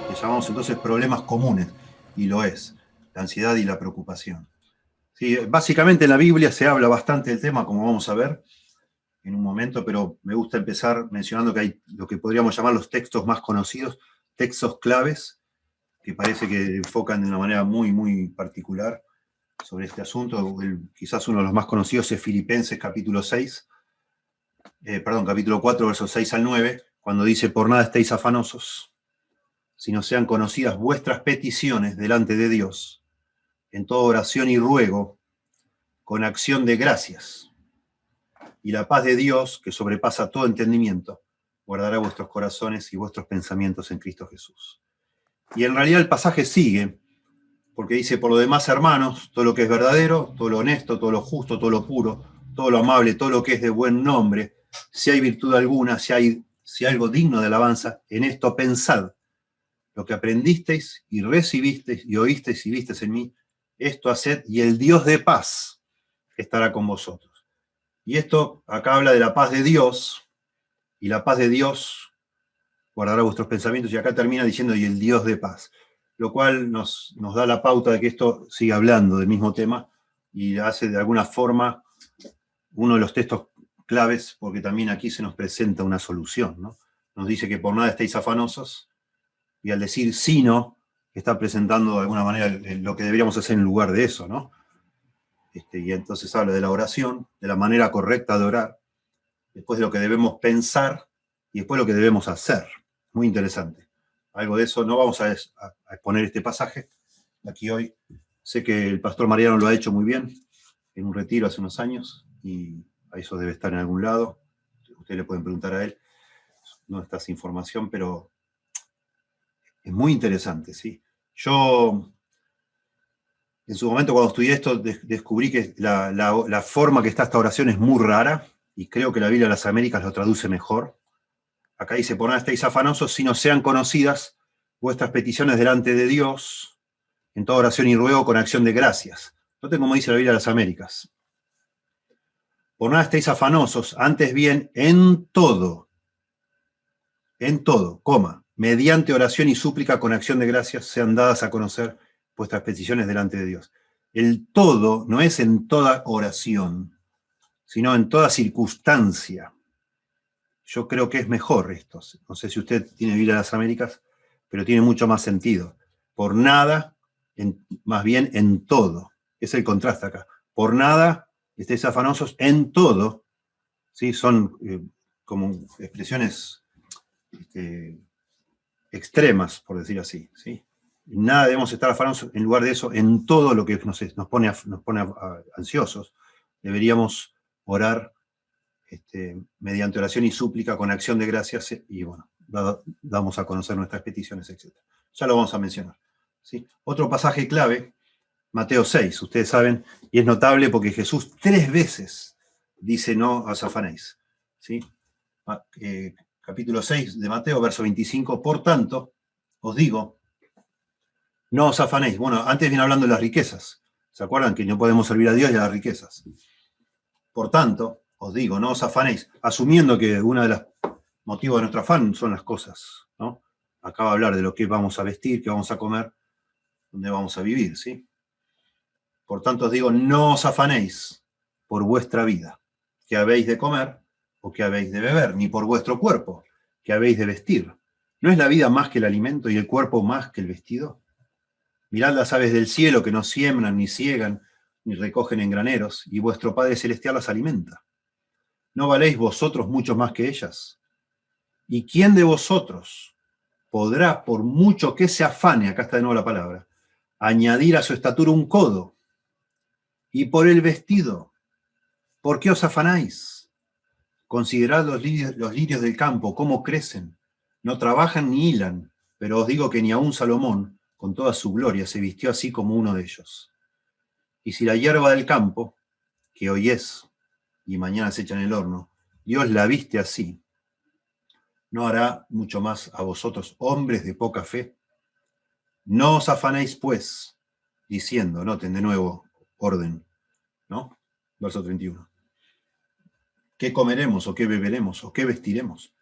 que llamamos entonces problemas comunes, y lo es, la ansiedad y la preocupación. Sí, básicamente en la Biblia se habla bastante del tema, como vamos a ver en un momento, pero me gusta empezar mencionando que hay lo que podríamos llamar los textos más conocidos, textos claves, que parece que enfocan de una manera muy, muy particular sobre este asunto. Quizás uno de los más conocidos es Filipenses capítulo 6, capítulo 4, versos 6 al 9, cuando dice: por nada estéis afanosos, sino sean conocidas vuestras peticiones delante de Dios, en toda oración y ruego, con acción de gracias. Y la paz de Dios, que sobrepasa todo entendimiento, guardará vuestros corazones y vuestros pensamientos en Cristo Jesús. Y en realidad el pasaje sigue, porque dice: por lo demás, hermanos, todo lo que es verdadero, todo lo honesto, todo lo justo, todo lo puro, todo lo amable, todo lo que es de buen nombre, si hay virtud alguna, si hay algo digno de alabanza, en esto pensad. Lo que aprendisteis y recibisteis y oísteis y visteis en mí, esto haced, y el Dios de paz estará con vosotros. Y esto acá habla de la paz de Dios, y la paz de Dios guardará vuestros pensamientos, y acá termina diciendo: y el Dios de paz, lo cual nos da la pauta de que esto sigue hablando del mismo tema, y hace de alguna forma uno de los textos claves, porque también aquí se nos presenta una solución, ¿no? Nos dice que por nada estéis afanosos, y al decir sino, está presentando de alguna manera lo que deberíamos hacer en lugar de eso, ¿no? Y entonces habla de la oración, de la manera correcta de orar, después de lo que debemos pensar y después lo que debemos hacer. Muy interesante. Algo de eso, no vamos a exponer este pasaje aquí hoy. Sé que el pastor Mariano lo ha hecho muy bien en un retiro hace unos años, y a eso debe estar en algún lado. Ustedes le pueden preguntar a él, no está esa información, pero es muy interesante, ¿sí? Yo, en su momento, cuando estudié esto, descubrí que la forma que está esta oración es muy rara, y creo que la Biblia de las Américas lo traduce mejor. Acá dice: por nada estéis afanosos, sino sean conocidas vuestras peticiones delante de Dios, en toda oración y ruego con acción de gracias. Noten cómo dice la Biblia de las Américas: por nada estéis afanosos, antes bien, en todo, mediante oración y súplica con acción de gracias, sean dadas a conocer vuestras peticiones delante de Dios. El todo no es en toda oración, sino en toda circunstancia. Yo creo que es mejor esto. No sé si usted tiene Biblia de las Américas, pero tiene mucho más sentido. Por nada, más bien en todo. Es el contraste acá. Por nada estéis afanosos, en todo. ¿Sí? Son como expresiones extremas, por decir así. ¿Sí? Nada debemos estar afanosos, en lugar de eso, en todo lo que nos pone ansiosos. Deberíamos orar mediante oración y súplica con acción de gracias, y bueno, damos a conocer nuestras peticiones, etc. Ya lo vamos a mencionar. ¿Sí? Otro pasaje clave, Mateo 6, ustedes saben, y es notable porque Jesús 3 veces dice: no os afanéis. ¿Sí? Capítulo 6 de Mateo, verso 25: por tanto, os digo, no os afanéis. Bueno, antes viene hablando de las riquezas. ¿Se acuerdan que no podemos servir a Dios y a las riquezas? Por tanto, os digo, no os afanéis, asumiendo que uno de los motivos de nuestro afán son las cosas, ¿no? Acaba de hablar de lo que vamos a vestir, qué vamos a comer, dónde vamos a vivir, ¿sí? Por tanto os digo, no os afanéis por vuestra vida, qué habéis de comer o qué habéis de beber, ni por vuestro cuerpo, qué habéis de vestir. ¿No es la vida más que el alimento y el cuerpo más que el vestido? Mirad las aves del cielo, que no siembran, ni ciegan, ni recogen en graneros, y vuestro Padre Celestial las alimenta. ¿No valéis vosotros mucho más que ellas? ¿Y quién de vosotros podrá, por mucho que se afane, acá está de nuevo la palabra, añadir a su estatura un codo? Y por el vestido, ¿por qué os afanáis? Considerad los lirios del campo, cómo crecen. No trabajan ni hilan, pero os digo que ni aun Salomón, con toda su gloria, se vistió así como uno de ellos. Y si la hierba del campo, que hoy es y mañana se echa en el horno, Dios la viste así, ¿no hará mucho más a vosotros, hombres de poca fe? No os afanéis, pues, diciendo, noten de nuevo, orden, ¿no? Verso 31. ¿Qué comeremos o qué beberemos o qué vestiremos?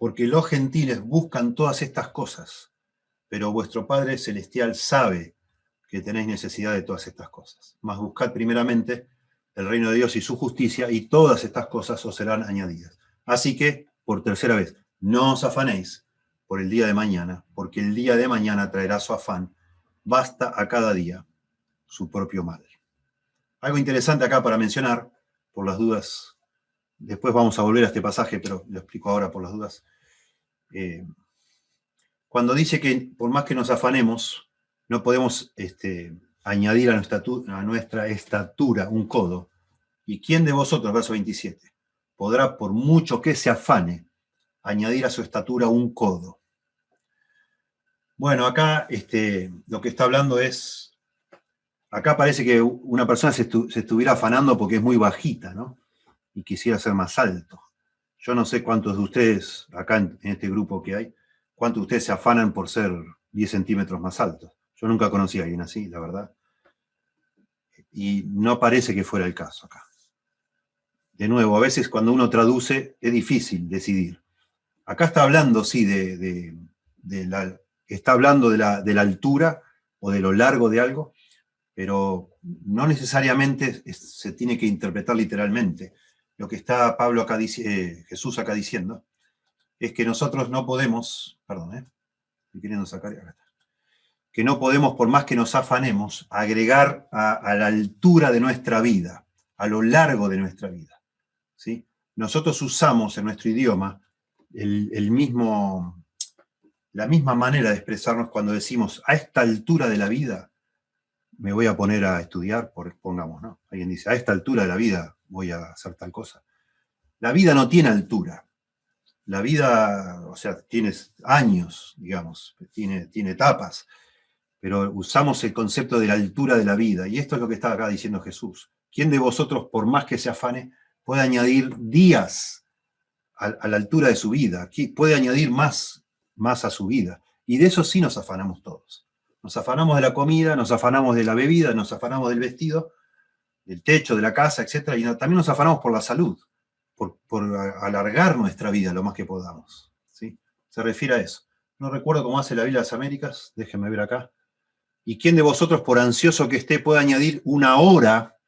porque los gentiles buscan todas estas cosas, pero vuestro Padre Celestial sabe que tenéis necesidad de todas estas cosas. Mas buscad primeramente el reino de Dios y su justicia, y todas estas cosas os serán añadidas. Así que, por tercera vez, no os afanéis por el día de mañana, porque el día de mañana traerá su afán. Basta a cada día su propio mal. Algo interesante acá para mencionar, por las dudas, después vamos a volver a este pasaje, pero lo explico ahora por las dudas. Cuando dice que por más que nos afanemos, no podemos añadir a nuestra estatura un codo. ¿Y quién de vosotros, verso 27, podrá, por mucho que se afane, añadir a su estatura un codo? Bueno, acá lo que está hablando es, acá parece que una persona se estuviera afanando porque es muy bajita, ¿no? Y quisiera ser más alto. Yo no sé cuántos de ustedes, acá en este grupo que hay, cuántos de ustedes se afanan por ser 10 centímetros más altos. Yo nunca conocí a alguien así, la verdad. Y no parece que fuera el caso acá. De nuevo, a veces cuando uno traduce es difícil decidir. Acá está hablando, sí, está hablando de la altura o de lo largo de algo, pero no necesariamente se tiene que interpretar literalmente. Lo que está Pablo acá Jesús acá diciendo es que nosotros no podemos, perdón, estoy queriendo sacar, acá está, que no podemos, por más que nos afanemos, agregar a la altura de nuestra vida, a lo largo de nuestra vida, ¿sí? Nosotros usamos en nuestro idioma la misma manera de expresarnos cuando decimos a esta altura de la vida me voy a poner a estudiar, pongamos, ¿no? Alguien dice, a esta altura de la vida voy a hacer tal cosa. La vida no tiene altura. La vida, o sea, tiene años, digamos, tiene etapas, pero usamos el concepto de la altura de la vida, y esto es lo que está acá diciendo Jesús. ¿Quién de vosotros, por más que se afane, puede añadir días a la altura de su vida? Puede añadir más a su vida? Y de eso sí nos afanamos todos. Nos afanamos de la comida, nos afanamos de la bebida, nos afanamos del vestido, del techo, de la casa, etc. Y también nos afanamos por la salud, por alargar nuestra vida lo más que podamos, ¿sí? Se refiere a eso. No recuerdo cómo hace la Biblia de las Américas, déjenme ver acá. ¿Y quién de vosotros, por ansioso que esté, puede añadir una hora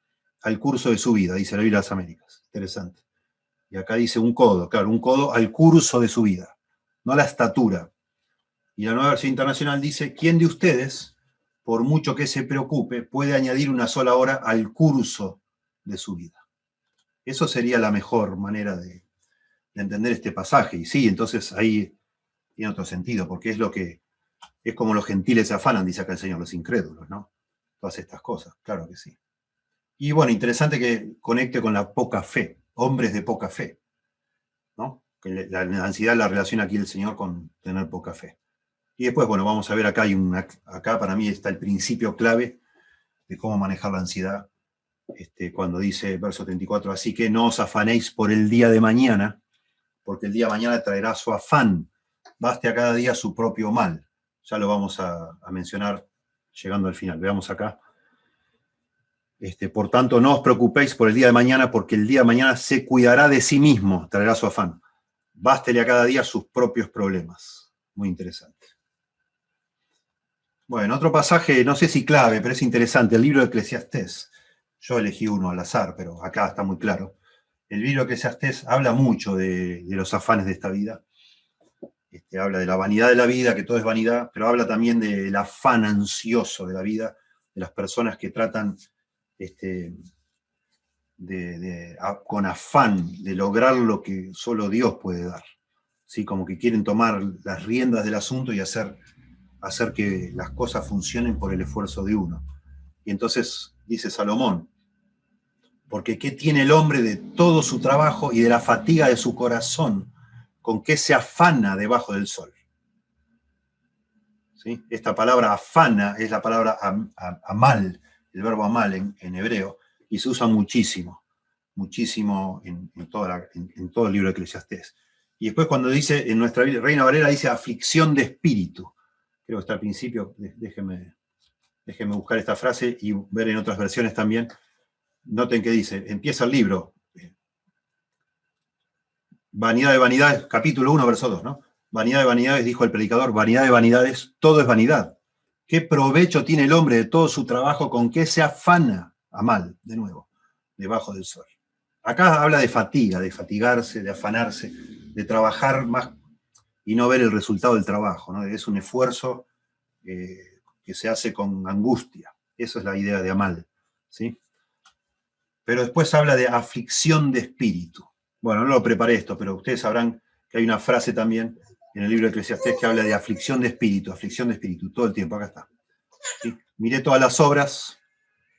al curso de su vida? Dice la Biblia de las Américas. Interesante. Y acá dice un codo, claro, un codo al curso de su vida, no a la estatura. Y la Nueva Versión Internacional dice, ¿quién de ustedes, por mucho que se preocupe, puede añadir una sola hora al curso de su vida? Eso sería la mejor manera de entender este pasaje. Y sí, entonces ahí tiene otro sentido, porque es como los gentiles se afanan, dice acá el Señor, los incrédulos, ¿no? Todas estas cosas, claro que sí. Y bueno, interesante que conecte con la poca fe, hombres de poca fe, ¿no? Que la ansiedad la relaciona aquí el Señor con tener poca fe. Y después, bueno, vamos a ver acá, acá para mí está el principio clave de cómo manejar la ansiedad, cuando dice, verso 34, así que no os afanéis por el día de mañana, porque el día de mañana traerá su afán, baste a cada día su propio mal. Ya lo vamos a mencionar llegando al final. Veamos acá. Por tanto, no os preocupéis por el día de mañana, porque el día de mañana se cuidará de sí mismo, traerá su afán. Bástele a cada día sus propios problemas. Muy interesante. Bueno, otro pasaje, no sé si clave, pero es interesante, el libro de Eclesiastés. Yo elegí uno al azar, pero acá está muy claro. El libro de Eclesiastés habla mucho de los afanes de esta vida. Habla de la vanidad de la vida, que todo es vanidad, pero habla también del afán ansioso de la vida, de las personas que tratan con afán de lograr lo que solo Dios puede dar. ¿Sí? Como que quieren tomar las riendas del asunto y hacer que las cosas funcionen por el esfuerzo de uno. Y entonces dice Salomón, porque ¿qué tiene el hombre de todo su trabajo y de la fatiga de su corazón? ¿Con qué se afana debajo del sol? ¿Sí? Esta palabra afana es la palabra amal, el verbo amal en hebreo, y se usa muchísimo en todo el libro de Eclesiastés. Y después cuando dice, en nuestra Reina Valera dice aflicción de espíritu. Creo que está al principio, déjenme buscar esta frase y ver en otras versiones también. Noten que dice, empieza el libro, vanidad de vanidades, capítulo 1, verso 2, ¿no? Vanidad de vanidades, dijo el predicador, vanidad de vanidades, todo es vanidad. ¿Qué provecho tiene el hombre de todo su trabajo? ¿Con qué se afana a mal, de nuevo, debajo del sol? Acá habla de fatiga, de fatigarse, de afanarse, de trabajar más y no ver el resultado del trabajo, ¿no? Es un esfuerzo que se hace con angustia. Esa es la idea de amal, ¿sí? Pero después habla de aflicción de espíritu. Bueno, no lo preparé esto, pero ustedes sabrán que hay una frase también en el libro de Eclesiastés que habla de aflicción de espíritu, todo el tiempo, acá está. ¿Sí? Miré todas las obras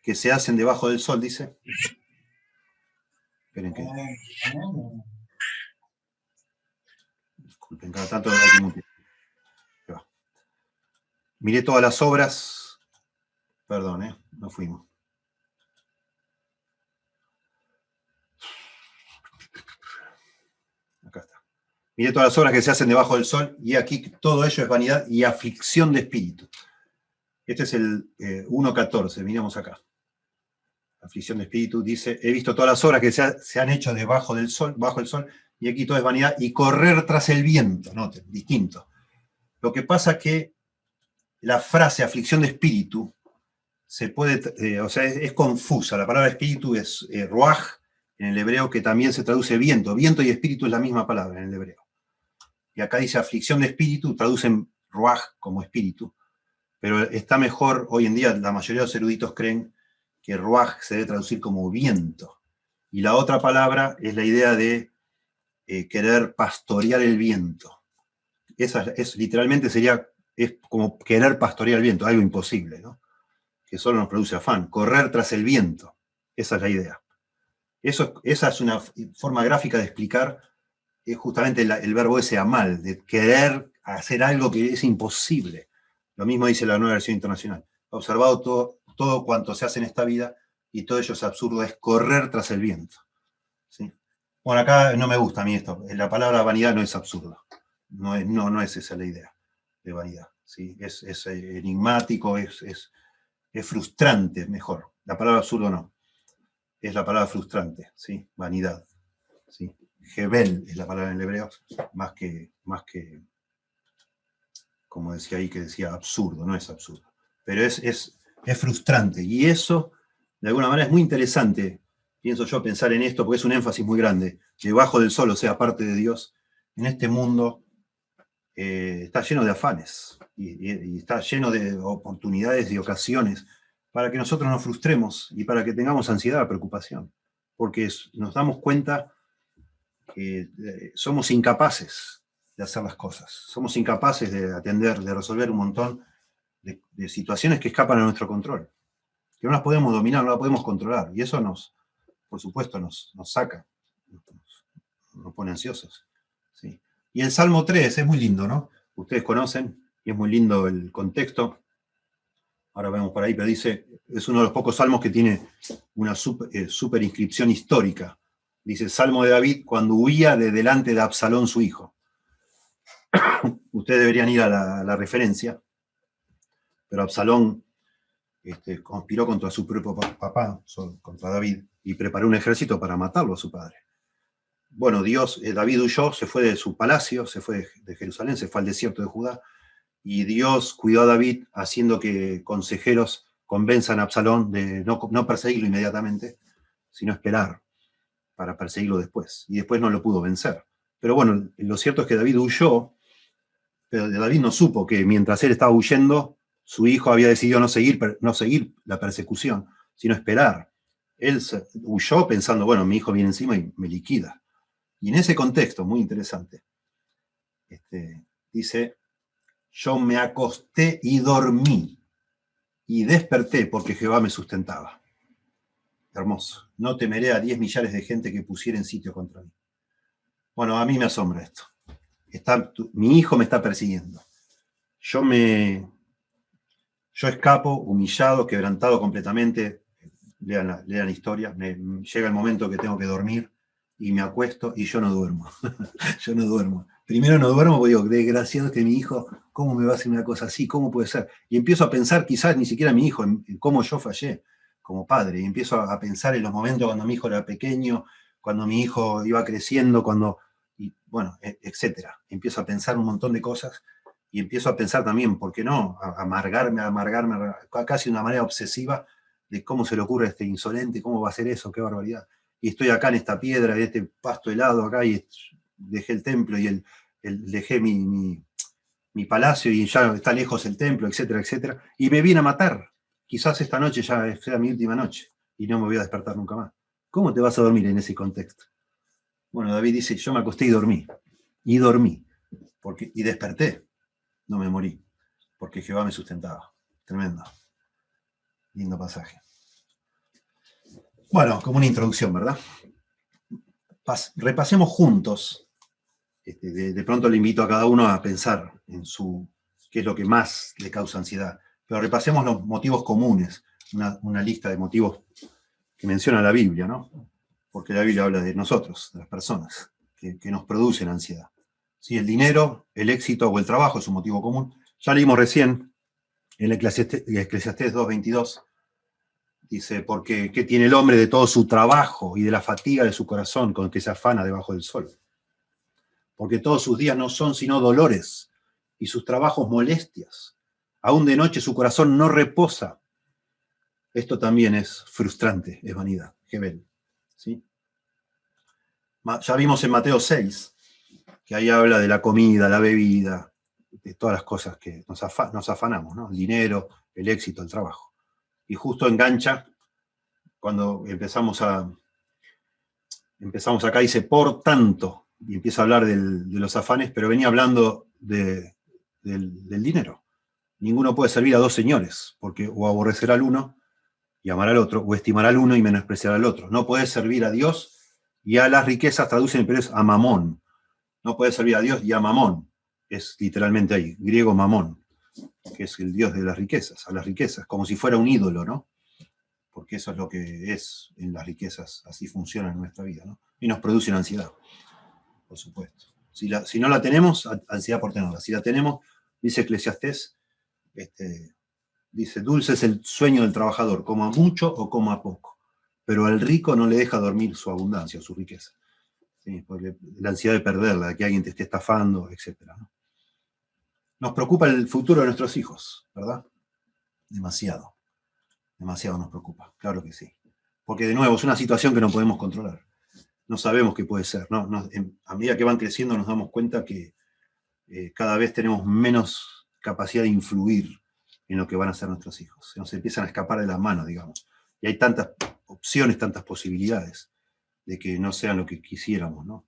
que se hacen debajo del sol, dice. Esperen que... Disculpen, cada tanto hay que mutear. Miré todas las obras... Perdón, no fuimos. Acá está. Miré todas las obras que se hacen debajo del sol, y aquí todo ello es vanidad y aflicción de espíritu. Este es el 1.14, miremos acá. Aflicción de espíritu, dice, he visto todas las obras que se han hecho debajo del sol, bajo el sol, y aquí todo es vanidad y correr tras el viento, noten, distinto. Lo que pasa es que la frase aflicción de espíritu se puede, o sea, es confusa. La palabra espíritu es ruaj en el hebreo, que también se traduce viento. Viento y espíritu es la misma palabra en el hebreo. Y acá dice aflicción de espíritu, traducen ruaj como espíritu, pero está mejor, hoy en día la mayoría de los eruditos creen que ruaj se debe traducir como viento. Y la otra palabra es la idea de querer pastorear el viento. Esa literalmente es como querer pastorear el viento, algo imposible, ¿no? Que solo nos produce afán, correr tras el viento. Esa es la idea. Esa es una forma gráfica de explicar justamente el verbo ese amal, de querer hacer algo que es imposible. Lo mismo dice la Nueva Versión Internacional. Observado todo cuanto se hace en esta vida, y todo ello es absurdo, es correr tras el viento. ¿Sí? Bueno, acá no me gusta a mí esto. La palabra vanidad no es absurda. No es esa la idea de vanidad. ¿Sí? Es enigmático, es frustrante, mejor. La palabra absurdo no. Es la palabra frustrante, ¿sí? Vanidad. ¿Sí? Hebel es la palabra en el hebreo, más que, como decía ahí, que decía absurdo, no es absurdo. Pero es frustrante. Y eso, de alguna manera, es muy interesante, pienso yo, pensar en esto, porque es un énfasis muy grande. Debajo del sol, o sea, aparte de Dios, en este mundo está lleno de afanes y está lleno de oportunidades y ocasiones para que nosotros nos frustremos y para que tengamos ansiedad, preocupación. Porque nos damos cuenta que somos incapaces de hacer las cosas. Somos incapaces de atender, de resolver un montón de situaciones que escapan a nuestro control, que no las podemos dominar, no las podemos controlar. Y eso por supuesto, nos saca, nos pone ansiosos. ¿Sí? Y el Salmo 3 es muy lindo, ¿no? Ustedes conocen, y es muy lindo el contexto. Ahora vemos por ahí, pero dice, es uno de los pocos salmos que tiene una super inscripción histórica. Dice, Salmo de David cuando huía de delante de Absalón, su hijo. Ustedes deberían ir a la referencia, pero Absalón conspiró contra su propio papá, contra David, y preparó un ejército para matarlo a su padre. Bueno, David huyó, se fue de su palacio, se fue de Jerusalén, se fue al desierto de Judá, y Dios cuidó a David haciendo que consejeros convenzan a Absalón de no perseguirlo inmediatamente, sino esperar para perseguirlo después. Y después no lo pudo vencer. Pero bueno, lo cierto es que David huyó, pero David no supo que mientras él estaba huyendo, su hijo había decidido no seguir la persecución, sino esperar. Él huyó pensando, bueno, mi hijo viene encima y me liquida. Y en ese contexto, muy interesante, dice, yo me acosté y dormí, y desperté porque Jehová me sustentaba. Hermoso. No temeré a 10 millares de gente que pusiera en sitio contra mí. Bueno, a mí me asombra esto. Mi hijo me está persiguiendo. Yo escapo, humillado, quebrantado completamente. Lean la historia. Llega el momento que tengo que dormir y me acuesto y yo no duermo. Yo no duermo. Primero no duermo porque digo, desgraciado que mi hijo, ¿cómo me va a hacer una cosa así? ¿Cómo puede ser? Y empiezo a pensar, quizás ni siquiera mi hijo, en cómo yo fallé como padre. Y empiezo a pensar en los momentos cuando mi hijo era pequeño, cuando mi hijo iba creciendo, cuando y bueno, etcétera. Empiezo a pensar un montón de cosas y empiezo a pensar también, ¿por qué no? Amargarme, casi de una manera obsesiva de cómo se le ocurre a este insolente, cómo va a hacer eso, qué barbaridad. Y estoy acá en esta piedra, en este pasto helado acá, y dejé el templo y dejé mi palacio y ya está lejos el templo, etcétera, etcétera. Y me viene a matar. Quizás esta noche ya sea mi última noche y no me voy a despertar nunca más. ¿Cómo te vas a dormir en ese contexto? Bueno, David dice, yo me acosté y dormí. Y dormí. Y desperté. No me morí. Porque Jehová me sustentaba. Tremendo. Lindo pasaje. Bueno, como una introducción, ¿verdad? Repasemos juntos. De pronto le invito a cada uno a pensar en qué es lo que más le causa ansiedad. Pero repasemos los motivos comunes. Una lista de motivos que menciona la Biblia, ¿no? Porque la Biblia habla de nosotros, de las personas, que nos producen ansiedad. ¿Sí? El dinero, el éxito o el trabajo es un motivo común. Ya leímos recién en Eclesiastés 2:22, dice, porque ¿qué tiene el hombre de todo su trabajo y de la fatiga de su corazón con que se afana debajo del sol? Porque todos sus días no son sino dolores y sus trabajos molestias. Aún de noche su corazón no reposa. Esto también es frustrante, es vanidad. Jebel. ¿Sí? Ya vimos en Mateo 6, que ahí habla de la comida, la bebida, de todas las cosas que nos afanamos, ¿no? El dinero, el éxito, el trabajo. Y justo engancha cuando empezamos acá, dice, por tanto, y empieza a hablar de los afanes, pero venía hablando del dinero. Ninguno puede servir a dos señores, porque o aborrecerá al uno y amará al otro, o estimará al uno y menospreciará al otro. No puede servir a Dios y a las riquezas, traducen en inglés a mamón. No puede servir a Dios y a mamón. Es literalmente ahí, griego mamón, que es el Dios de las riquezas, a las riquezas, como si fuera un ídolo, ¿no? Porque eso es lo que es en las riquezas, así funciona en nuestra vida, ¿no? Y nos produce una ansiedad, por supuesto. Si no la tenemos, ansiedad por tenerla. Si la tenemos, dice Eclesiastés, dice, dulce es el sueño del trabajador, coma mucho o coma poco, pero al rico no le deja dormir su abundancia, su riqueza. ¿Sí? Porque la ansiedad de perderla, de que alguien te esté estafando, etc., ¿no? Nos preocupa el futuro de nuestros hijos, ¿verdad? Demasiado. Demasiado nos preocupa, claro que sí. Porque de nuevo es una situación que no podemos controlar. No sabemos qué puede ser, ¿no? A medida que van creciendo nos damos cuenta que cada vez tenemos menos capacidad de influir en lo que van a hacer nuestros hijos. Se nos empiezan a escapar de las manos, digamos. Y hay tantas opciones, tantas posibilidades de que no sean lo que quisiéramos, ¿no?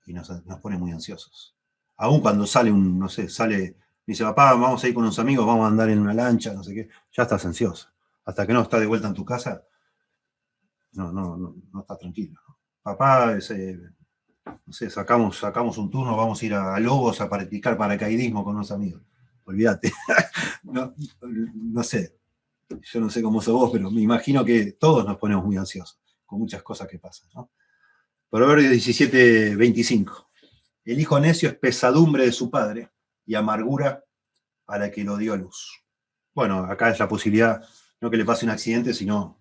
Y nos pone muy ansiosos. Aún cuando sale me dice, papá, vamos a ir con unos amigos, vamos a andar en una lancha, no sé qué, ya estás ansioso. Hasta que no estás de vuelta en tu casa, no estás tranquilo, ¿no? Papá, no sé, sacamos un turno, vamos a ir a Lobos a practicar paracaidismo con unos amigos. Olvídate. no sé, yo no sé cómo sos vos, pero me imagino que todos nos ponemos muy ansiosos con muchas cosas que pasan, ¿no? Proverbios 17:25. El hijo necio es pesadumbre de su padre y amargura a la que lo dio a luz. Bueno, acá es la posibilidad, no que le pase un accidente, sino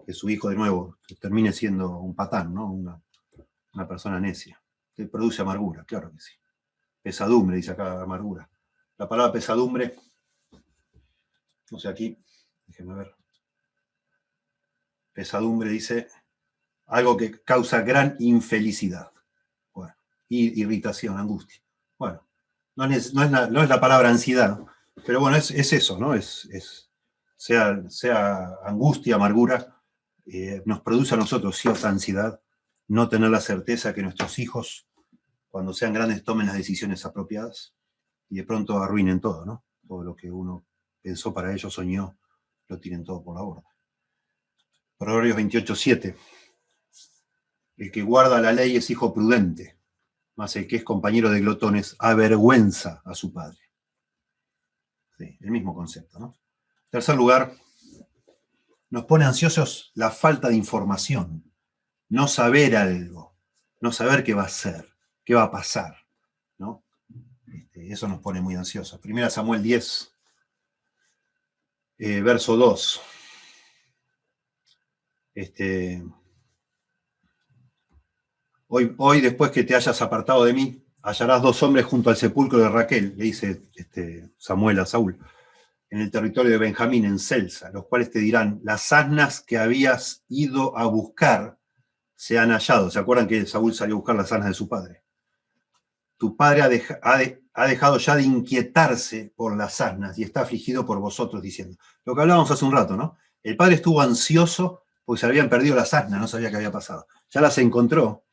que su hijo de nuevo termine siendo un patán, ¿no? Una persona necia. Que produce amargura, claro que sí. Pesadumbre, dice acá, amargura. La palabra pesadumbre, no sé, aquí, déjenme ver. Pesadumbre dice algo que causa gran infelicidad. Bueno, irritación, angustia. Bueno, no es la palabra ansiedad, pero bueno, es eso, ¿no? Sea angustia, amargura, nos produce a nosotros cierta ansiedad, no tener la certeza que nuestros hijos, cuando sean grandes, tomen las decisiones apropiadas y de pronto arruinen todo, ¿no? Todo lo que uno pensó para ellos, soñó, lo tienen todo por la borda. Proverbios 28:7. El que guarda la ley es hijo prudente, mas el que es compañero de glotones avergüenza a su padre. Sí, el mismo concepto, ¿no? En tercer lugar, nos pone ansiosos la falta de información, no saber algo, no saber qué va a ser, qué va a pasar, ¿no? Eso nos pone muy ansiosos. 1 Samuel 10, verso 2. Hoy, después que te hayas apartado de mí, hallarás 2 hombres junto al sepulcro de Raquel, le dice Samuel a Saúl, en el territorio de Benjamín, en Celsa, los cuales te dirán, las asnas que habías ido a buscar se han hallado. ¿Se acuerdan que Saúl salió a buscar las asnas de su padre? Tu padre ha dejado ya de inquietarse por las asnas y está afligido por vosotros, diciendo. Lo que hablábamos hace un rato, ¿no? El padre estuvo ansioso porque se habían perdido las asnas, no sabía qué había pasado. Ya las encontró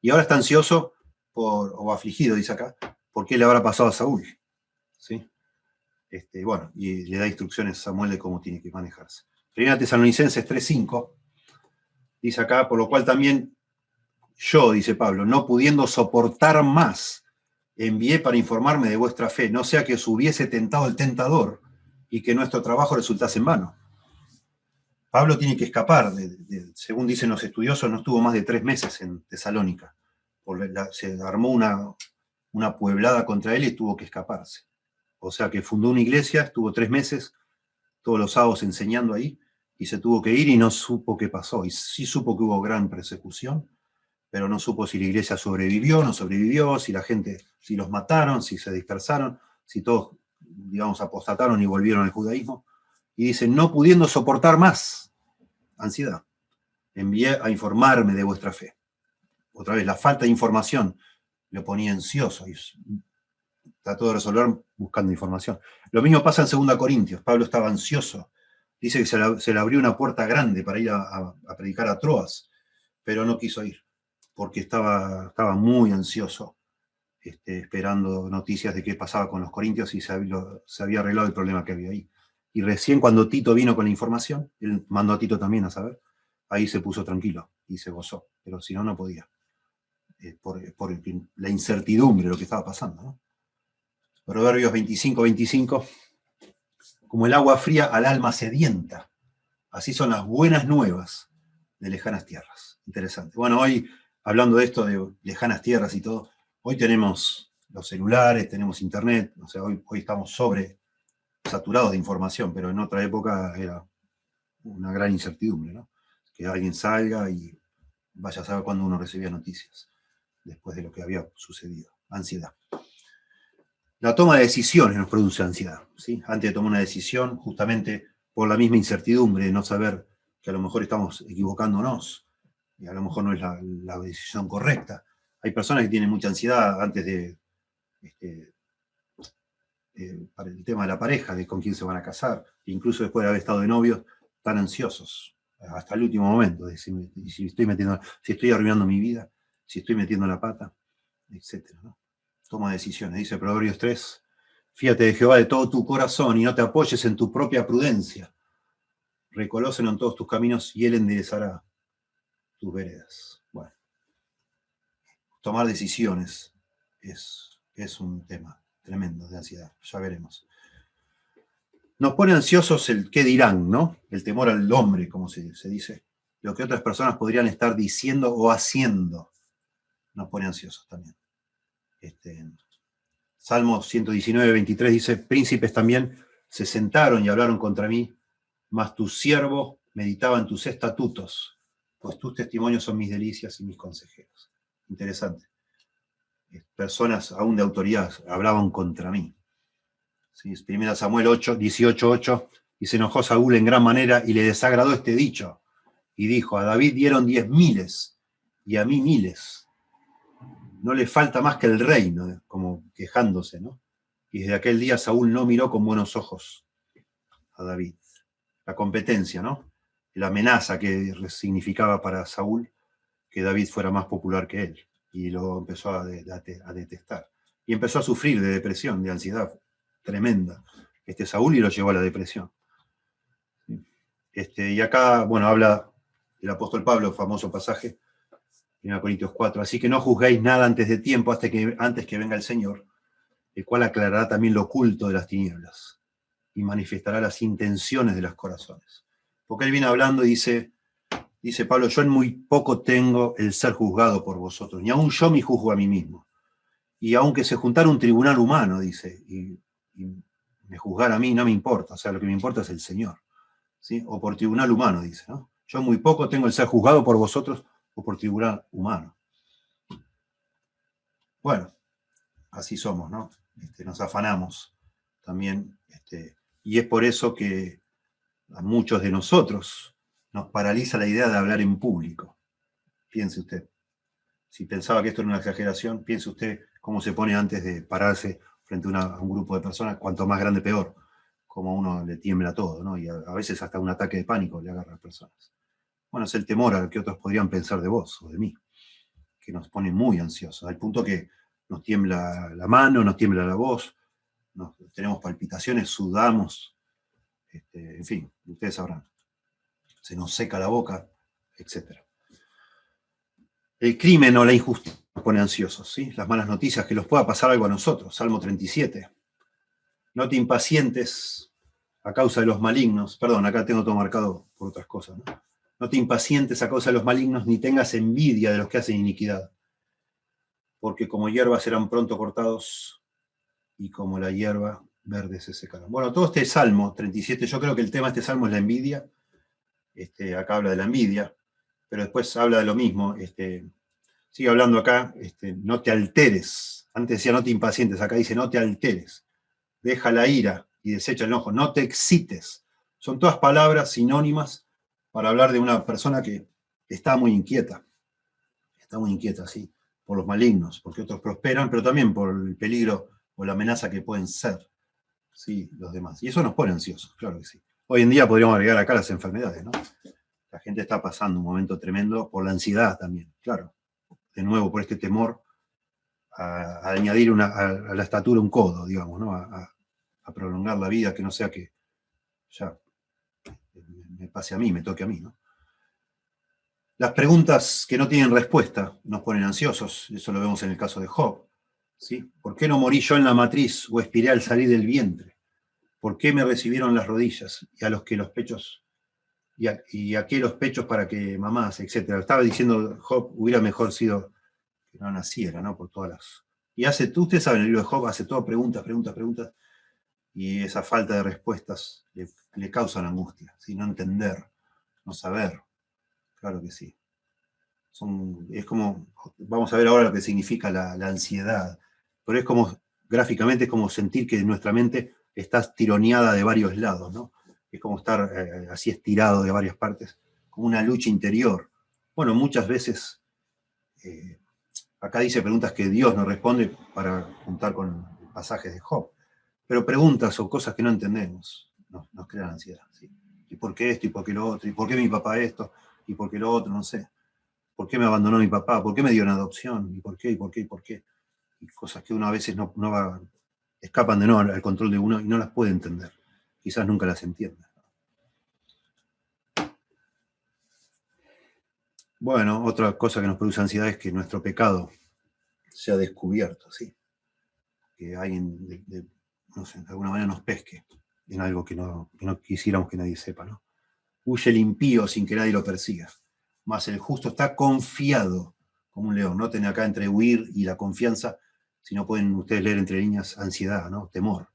y ahora está ansioso o afligido, dice acá, por qué le habrá pasado a Saúl. ¿Sí? Bueno, y le da instrucciones a Samuel de cómo tiene que manejarse. Primera Tesalonicenses 3:5 dice acá, por lo cual también yo, dice Pablo, no pudiendo soportar más, envié para informarme de vuestra fe, no sea que os hubiese tentado el tentador y que nuestro trabajo resultase en vano. Pablo tiene que escapar, según dicen los estudiosos, no estuvo más de 3 meses en Tesalónica. Se armó una pueblada contra él y tuvo que escaparse. O sea que fundó una iglesia, estuvo 3 meses, todos los sábados enseñando ahí, y se tuvo que ir y no supo qué pasó. Y sí supo que hubo gran persecución, pero no supo si la iglesia sobrevivió, no sobrevivió, si la gente, si los mataron, si se dispersaron, si todos, digamos, apostataron y volvieron al judaísmo. Y dice, no pudiendo soportar más ansiedad, envié a informarme de vuestra fe. Otra vez, la falta de información lo ponía ansioso y trató de resolver buscando información. Lo mismo pasa en 2 Corintios. Pablo estaba ansioso. Dice que se le abrió una puerta grande para ir a predicar a Troas, pero no quiso ir porque estaba muy ansioso, esperando noticias de qué pasaba con los corintios y se había arreglado el problema que había ahí. Y recién cuando Tito vino con la información, él mandó a Tito también a saber, ahí se puso tranquilo y se gozó, pero si no, no podía, por la incertidumbre de lo que estaba pasando, ¿no? Proverbios 25:25, como el agua fría al alma sedienta, así son las buenas nuevas de lejanas tierras. Interesante. Bueno, hoy, hablando de esto de lejanas tierras y todo, hoy tenemos los celulares, tenemos internet, o sea, hoy estamos saturados de información, pero en otra época era una gran incertidumbre, ¿no? Que alguien salga y vaya a saber cuándo uno recibía noticias, después de lo que había sucedido. Ansiedad. La toma de decisiones nos produce ansiedad, ¿sí? Antes de tomar una decisión, justamente por la misma incertidumbre de no saber que a lo mejor estamos equivocándonos y a lo mejor no es la decisión correcta. Hay personas que tienen mucha ansiedad antes para el tema de la pareja, de con quién se van a casar, incluso después de haber estado de novios, están ansiosos hasta el último momento, de si estoy arruinando mi vida, si estoy metiendo la pata, etcétera, ¿no? Toma decisiones, dice Proverbios 3, fíjate de Jehová de todo tu corazón y no te apoyes en tu propia prudencia. Reconócelo en todos tus caminos y él enderezará tus veredas. Bueno, tomar decisiones es un tema tremendo de ansiedad, ya veremos. Nos pone ansiosos el qué dirán, ¿no? El temor al hombre, como se dice. Lo que otras personas podrían estar diciendo o haciendo nos pone ansiosos también. Salmo 119:23 dice, príncipes también se sentaron y hablaron contra mí, mas tus siervos meditaban tus estatutos, pues tus testimonios son mis delicias y mis consejeros. Interesante. Personas aún de autoridad hablaban contra mí. ¿Sí? 1 Samuel 18:8, y se enojó Saúl en gran manera y le desagradó este dicho, y dijo, a David dieron 10.000 y a mí 1.000. No le falta más que el reino, como quejándose, ¿no? Y desde aquel día Saúl no miró con buenos ojos a David. La competencia, ¿no? La amenaza que significaba para Saúl que David fuera más popular que él. Y lo empezó a detestar. Y empezó a sufrir de depresión, de ansiedad tremenda. Saúl y lo llevó a la depresión. Y acá, bueno, habla el apóstol Pablo, famoso pasaje, 1 Corintios 4, así que no juzguéis nada antes de tiempo, antes que venga el Señor, el cual aclarará también lo oculto de las tinieblas y manifestará las intenciones de los corazones. Porque él viene hablando y dice Pablo, yo en muy poco tengo el ser juzgado por vosotros, ni aun yo me juzgo a mí mismo. Y aunque se juntara un tribunal humano, dice, y me juzgara a mí, no me importa, o sea, lo que me importa es el Señor. ¿Sí? O por tribunal humano, dice, ¿no? Yo muy poco tengo el ser juzgado por vosotros o por tribunal humano. Bueno, así somos, ¿no? Nos afanamos también, y es por eso que a muchos de nosotros nos paraliza la idea de hablar en público. Piense usted. Si pensaba que esto era una exageración, piense usted cómo se pone antes de pararse frente a un grupo de personas, cuanto más grande peor, como a uno le tiembla todo, ¿no? Y a veces hasta un ataque de pánico le agarra a las personas. Bueno, es el temor al que otros podrían pensar de vos o de mí, que nos pone muy ansiosos, al punto que nos tiembla la mano, nos tiembla la voz, tenemos palpitaciones, sudamos, en fin, ustedes sabrán, se nos seca la boca, etc. El crimen o la injusticia nos pone ansiosos, ¿sí? Las malas noticias, que los pueda pasar algo a nosotros. Salmo 37. No te impacientes a causa de los malignos. Perdón, acá tengo todo marcado por otras cosas, ¿no? No te impacientes a causa de los malignos, ni tengas envidia de los que hacen iniquidad. Porque como hierba serán pronto cortados, y como la hierba verde se secarán. Bueno, todo este Salmo 37, yo creo que el tema de este Salmo es la envidia. Acá habla de la envidia, pero después habla de lo mismo. Sigue hablando acá, no te alteres. Antes decía no te impacientes, acá dice no te alteres. Deja la ira y desecha el enojo. No te excites. Son todas palabras sinónimas para hablar de una persona que está muy inquieta. Está muy inquieta, sí, por los malignos, porque otros prosperan, pero también por el peligro o la amenaza que pueden ser, sí, los demás. Y eso nos pone ansiosos, claro que sí. Hoy en día podríamos agregar acá las enfermedades, ¿no? La gente está pasando un momento tremendo por la ansiedad también, claro. De nuevo, por este temor a añadir a la estatura un codo, digamos, ¿no? A prolongar la vida, que no sea que ya me pase a mí, me toque a mí, ¿no? Las preguntas que no tienen respuesta nos ponen ansiosos, eso lo vemos en el caso de Job, ¿sí? ¿Por qué no morí yo en la matriz o expiré al salir del vientre? ¿Por qué me recibieron las rodillas y a los que los pechos y a qué los pechos para que mamás, etcétera? Estaba diciendo Job, hubiera mejor sido que no naciera, ¿no? Por todas las... Y ustedes saben, el libro de Job hace todo preguntas, preguntas, preguntas, y esa falta de respuestas le causan angustia, ¿sí? No entender, no saber, claro que sí. Es como, vamos a ver ahora lo que significa la ansiedad, pero es como, gráficamente, es como sentir que nuestra mente está tironeada de varios lados, ¿no? Es como estar así estirado de varias partes, como una lucha interior. Bueno, muchas veces, acá dice preguntas que Dios nos responde para juntar con pasajes de Job, pero preguntas o cosas que no entendemos nos crean ansiedad, ¿sí? ¿Y por qué esto? ¿Y por qué lo otro? ¿Y por qué mi papá esto? ¿Y por qué lo otro? No sé. ¿Por qué me abandonó mi papá? ¿Por qué me dio una adopción? ¿Y por qué? ¿Y por qué? ¿Y por qué? Y cosas que uno a veces no va, escapan de no al control de uno y no las puede entender. Quizás nunca las entienda. Bueno, otra cosa que nos produce ansiedad es que nuestro pecado se ha descubierto, ¿sí? Que alguien, no sé, de alguna manera nos pesque en algo que no quisiéramos que nadie sepa, ¿no? Huye el impío sin que nadie lo persiga. Mas el justo está confiado como un león. Noten acá entre huir y la confianza, si no pueden ustedes leer entre líneas, ansiedad, ¿no? Temor.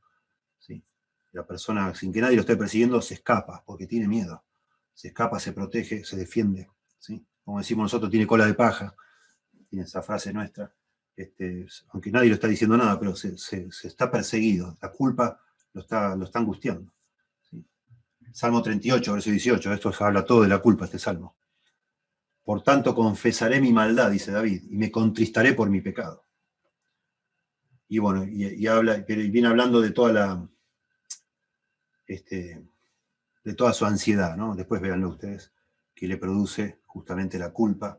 ¿Sí? La persona, sin que nadie lo esté persiguiendo, se escapa porque tiene miedo. Se escapa, se protege, se defiende. ¿Sí? Como decimos nosotros, tiene cola de paja. Tiene esa frase nuestra. Aunque nadie lo está diciendo nada, pero se está perseguido. La culpa lo está angustiando. ¿Sí? Salmo 38, verso 18. Esto habla todo de la culpa, este salmo. Por tanto, confesaré mi maldad, dice David, y me contristaré por mi pecado. Y bueno, y viene hablando de toda de toda su ansiedad, ¿no? Después véanlo ustedes, que le produce justamente la culpa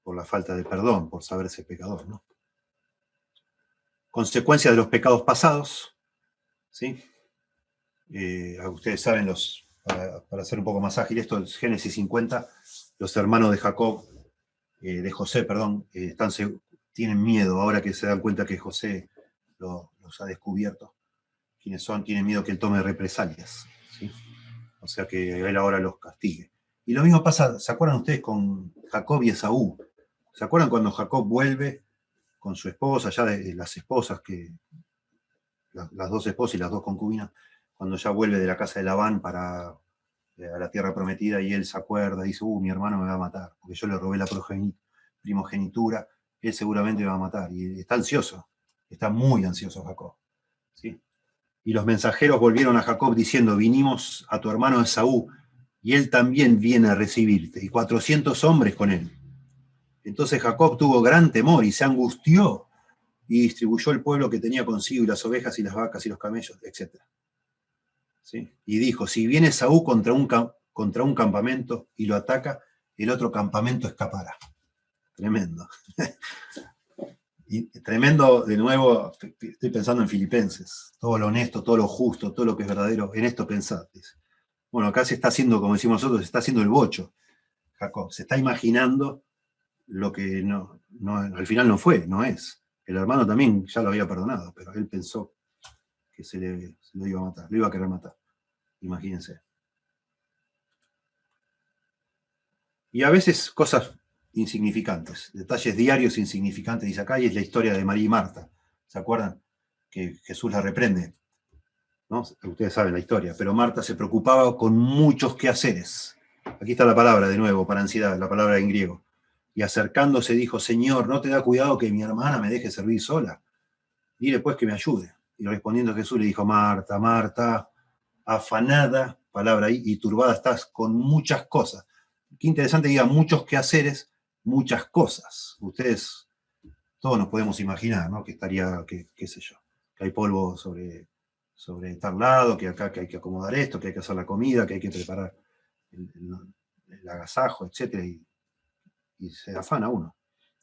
por la falta de perdón, por saberse pecador, ¿no? Consecuencia de los pecados pasados, ¿sí? Ustedes saben, para hacer un poco más ágil esto, es Génesis 50, los hermanos de Jacob, de José, perdón, tienen miedo ahora que se dan cuenta que José los ha descubierto. ¿Quiénes son? Tienen miedo que él tome represalias, ¿sí? O sea, que él ahora los castigue. Y lo mismo pasa, ¿se acuerdan ustedes con Jacob y Esaú? ¿Se acuerdan cuando Jacob vuelve con su esposa, ya de las esposas, las dos esposas y las dos concubinas, cuando ya vuelve de la casa de Labán para a la tierra prometida y él se acuerda y dice, mi hermano me va a matar, porque yo le robé la primogenitura él seguramente va a matar. Y está ansioso, está muy ansioso Jacob. ¿Sí? Y los mensajeros volvieron a Jacob diciendo, vinimos a tu hermano Esaú, y él también viene a recibirte, y 400 hombres con él. Entonces Jacob tuvo gran temor y se angustió, y distribuyó el pueblo que tenía consigo, y las ovejas, y las vacas, y los camellos, etc. ¿Sí? Y dijo, si viene Esaú contra un campamento y lo ataca, el otro campamento escapará. Tremendo. Y tremendo, de nuevo, estoy pensando en Filipenses. Todo lo honesto, todo lo justo, todo lo que es verdadero, en esto pensad. Bueno, acá se está haciendo, como decimos nosotros, se está haciendo el bocho, Jacob. Se está imaginando lo que al final no fue, no es. El hermano también ya lo había perdonado, pero él pensó que se lo iba a matar, lo iba a querer matar. Imagínense. Y a veces cosas insignificantes, detalles diarios insignificantes, dice acá, y es la historia de María y Marta. ¿Se acuerdan? Que Jesús la reprende, ¿no? Ustedes saben la historia, pero Marta se preocupaba con muchos quehaceres. Aquí está la palabra de nuevo para ansiedad, la palabra en griego. Y acercándose dijo, Señor, ¿no te da cuidado que mi hermana me deje servir sola? Dile pues que me ayude. Y respondiendo Jesús le dijo, Marta, Marta, afanada, palabra ahí, y turbada estás con muchas cosas. Qué interesante que diga muchos quehaceres, muchas cosas. Ustedes, todos nos podemos imaginar, ¿no? Que estaría, qué sé yo, que hay polvo sobre tal lado, que acá que hay que acomodar esto, que hay que hacer la comida, que hay que preparar el agasajo, etc. Y se afana uno.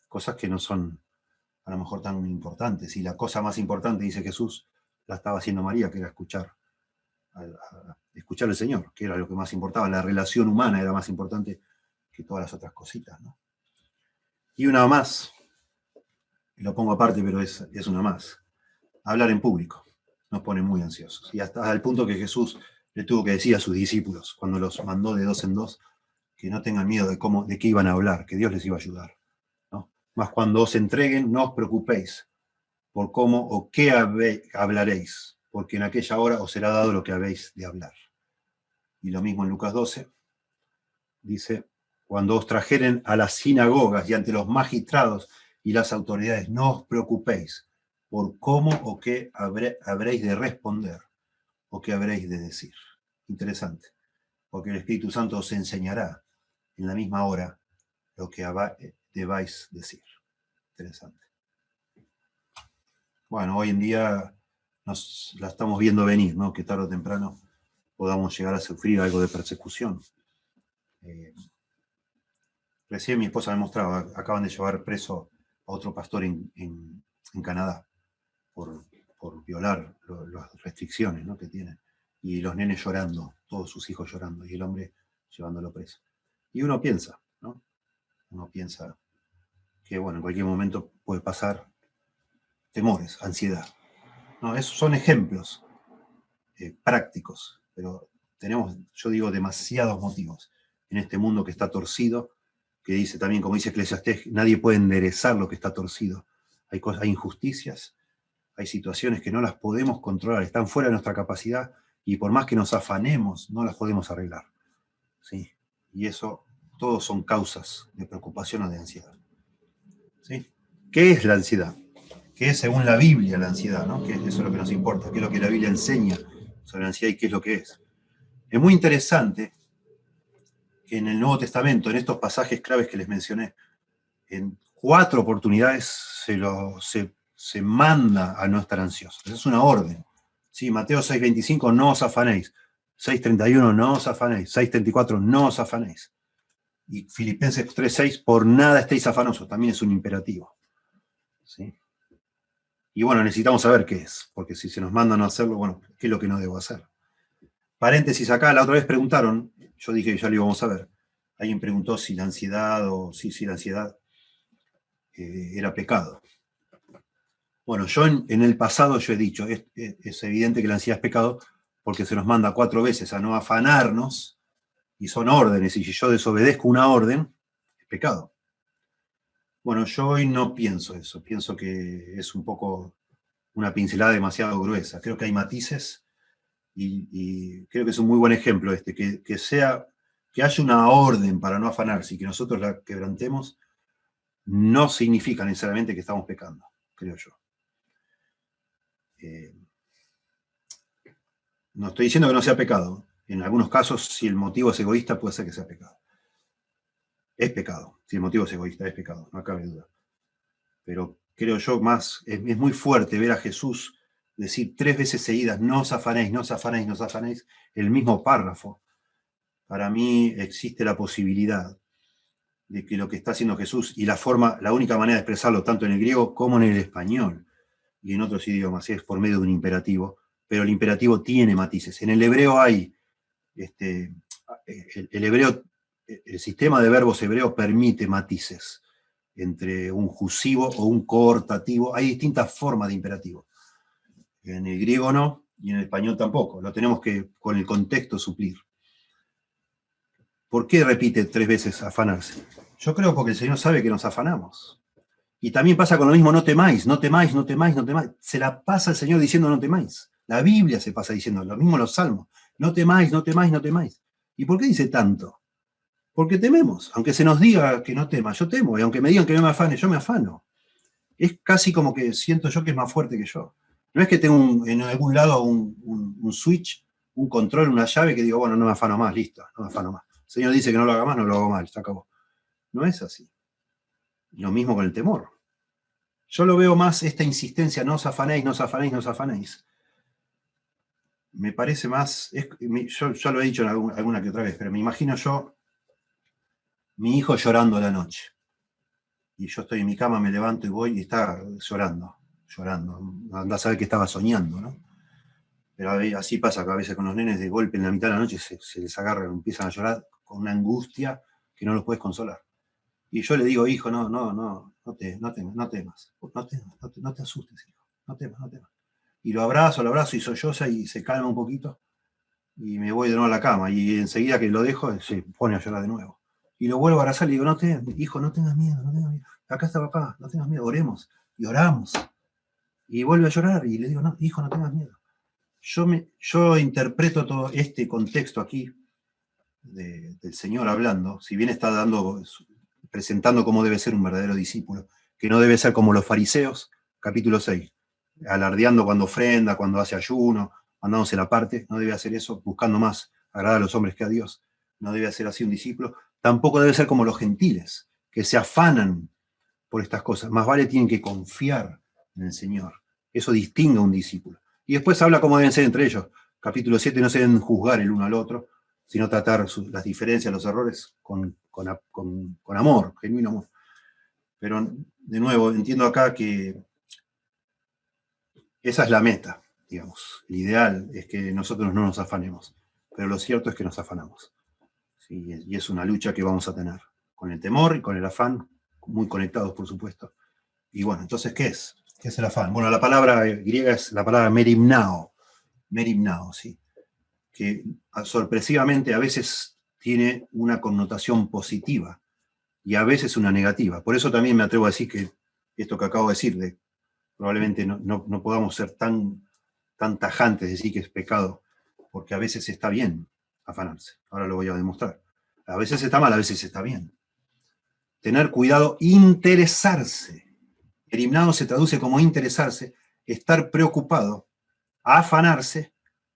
Cosas que no son a lo mejor tan importantes. Y la cosa más importante, dice Jesús, la estaba haciendo María, que era escuchar al Señor, que era lo que más importaba. La relación humana era más importante que todas las otras cositas, ¿no? Y una más, lo pongo aparte, pero es una más. Hablar en público nos pone muy ansiosos. Y hasta el punto que Jesús le tuvo que decir a sus discípulos, cuando los mandó de dos en dos, que no tengan miedo de qué iban a hablar, que Dios les iba a ayudar, ¿no? Más cuando os entreguen, no os preocupéis por cómo o qué hablaréis, porque en aquella hora os será dado lo que habéis de hablar. Y lo mismo en Lucas 12, dice, cuando os trajeren a las sinagogas y ante los magistrados y las autoridades, no os preocupéis por cómo o qué habréis de responder o qué habréis de decir. Interesante, porque el Espíritu Santo os enseñará en la misma hora lo que debáis decir. Interesante. Bueno, hoy en día la estamos viendo venir, ¿no? Que tarde o temprano podamos llegar a sufrir algo de persecución. Recién mi esposa me mostraba, acaban de llevar preso a otro pastor en Canadá por violar las restricciones, ¿no? Que tienen. Y los nenes llorando, todos sus hijos llorando, y el hombre llevándolo preso. Y uno piensa, ¿no? Uno piensa que, bueno, en cualquier momento puede pasar temores, ansiedad. No, esos son ejemplos prácticos, pero tenemos, yo digo, demasiados motivos en este mundo que está torcido, que dice también, como dice Eclesiastés, nadie puede enderezar lo que está torcido. Hay injusticias, hay situaciones que no las podemos controlar, están fuera de nuestra capacidad y por más que nos afanemos, no las podemos arreglar. ¿Sí? Y eso, todos son causas de preocupación o de ansiedad. ¿Sí? ¿Qué es la ansiedad? ¿Qué es según la Biblia la ansiedad? ¿No? Que eso es lo que nos importa, qué es lo que la Biblia enseña sobre la ansiedad y qué es lo que es. Es muy interesante que en el Nuevo Testamento, en estos pasajes claves que les mencioné, en 4 oportunidades se manda a no estar ansiosos. Esa es una orden. ¿Sí? Mateo 6:25, no os afanéis. 6:31, no os afanéis. 6:34, no os afanéis. Y Filipenses 3:6, por nada estéis afanosos, también es un imperativo. ¿Sí? Y bueno, necesitamos saber qué es, porque si se nos manda a no hacerlo, bueno, ¿qué es lo que no debo hacer? Paréntesis acá, la otra vez preguntaron, yo dije que ya lo íbamos a ver, alguien preguntó si la ansiedad la ansiedad era pecado. Bueno, yo en el pasado yo he dicho, es evidente que la ansiedad es pecado porque se nos manda 4 veces a no afanarnos y son órdenes, y si yo desobedezco una orden, es pecado. Bueno, yo hoy no pienso eso, pienso que es un poco una pincelada demasiado gruesa. Creo que hay matices y creo que es un muy buen ejemplo que haya una orden para no afanarse y que nosotros la quebrantemos, no significa necesariamente que estamos pecando, creo yo. No estoy diciendo que no sea pecado. En algunos casos, si el motivo es egoísta, puede ser que sea pecado. Es pecado. Si el motivo es egoísta, es pecado, no cabe duda. Pero creo yo es muy fuerte ver a Jesús decir 3 veces seguidas, no os afanéis, no os afanéis, no os afanéis, el mismo párrafo. Para mí existe la posibilidad de que lo que está haciendo Jesús, y la única manera de expresarlo tanto en el griego como en el español y en otros idiomas, es por medio de un imperativo, pero el imperativo tiene matices. En el hebreo hay, el hebreo, el sistema de verbos hebreo permite matices entre un jusivo o un coortativo. Hay distintas formas de imperativo. En el griego no, y en el español tampoco. Lo tenemos que, con el contexto, suplir. ¿Por qué repite 3 veces afanarse? Yo creo porque el Señor sabe que nos afanamos. Y también pasa con lo mismo, no temáis, no temáis, no temáis, no temáis. Se la pasa el Señor diciendo no temáis. La Biblia se pasa diciendo, lo mismo los salmos. No temáis, no temáis, no temáis. ¿Y por qué dice tanto? Porque tememos. Aunque se nos diga que no temas, yo temo. Y aunque me digan que no me afane, yo me afano. Es casi como que siento yo que es más fuerte que yo. No es que tengo en algún lado un switch, un control, una llave que digo, bueno, no me afano más, listo, no me afano más. El Señor dice que no lo haga más, no lo hago mal, se acabó. No es así. Lo mismo con el temor. Yo lo veo más esta insistencia, no os afanéis, no os afanéis, no os afanéis. Me parece más, yo lo he dicho alguna que otra vez, pero me imagino yo, mi hijo llorando a la noche. Y yo estoy en mi cama, me levanto y voy y está llorando. Anda a saber que estaba soñando, ¿no? Pero así pasa que a veces con los nenes de golpe en la mitad de la noche se les agarra, empiezan a llorar con una angustia que no los puedes consolar. Y yo le digo, hijo, no temas, no te asustes, hijo, no temas. Y lo abrazo y solloza y se calma un poquito y me voy de nuevo a la cama y enseguida que lo dejo se pone a llorar de nuevo. Y lo vuelvo a abrazar y le digo, hijo, no tengas miedo, acá está papá, no tengas miedo, oremos. Y oramos. Y vuelve a llorar y le digo, no, hijo, no tengas miedo. Yo interpreto todo este contexto aquí del Señor hablando, si bien está presentando cómo debe ser un verdadero discípulo, que no debe ser como los fariseos, capítulo 6, alardeando cuando ofrenda, cuando hace ayuno, mandándose la parte, no debe hacer eso, buscando más agradar a los hombres que a Dios, no debe hacer así un discípulo, tampoco debe ser como los gentiles, que se afanan por estas cosas, más vale tienen que confiar en el Señor, eso distingue a un discípulo. Y después habla cómo deben ser entre ellos, capítulo 7, no se deben juzgar el uno al otro, sino tratar las diferencias, los errores con amor, genuino amor. Pero, de nuevo, entiendo acá que esa es la meta, digamos. El ideal es que nosotros no nos afanemos, pero lo cierto es que nos afanamos. ¿Sí? Y es una lucha que vamos a tener con el temor y con el afán, muy conectados, por supuesto. Y bueno, entonces, ¿qué es? ¿Qué es el afán? Bueno, la palabra griega es la palabra merimnao, ¿sí? Que sorpresivamente a veces tiene una connotación positiva y a veces una negativa. Por eso también me atrevo a decir que esto que acabo de decir, probablemente no podamos ser tan tajantes, decir que es pecado, porque a veces está bien afanarse. Ahora lo voy a demostrar. A veces está mal, a veces está bien. Tener cuidado, interesarse. El himnado se traduce como interesarse, estar preocupado, afanarse,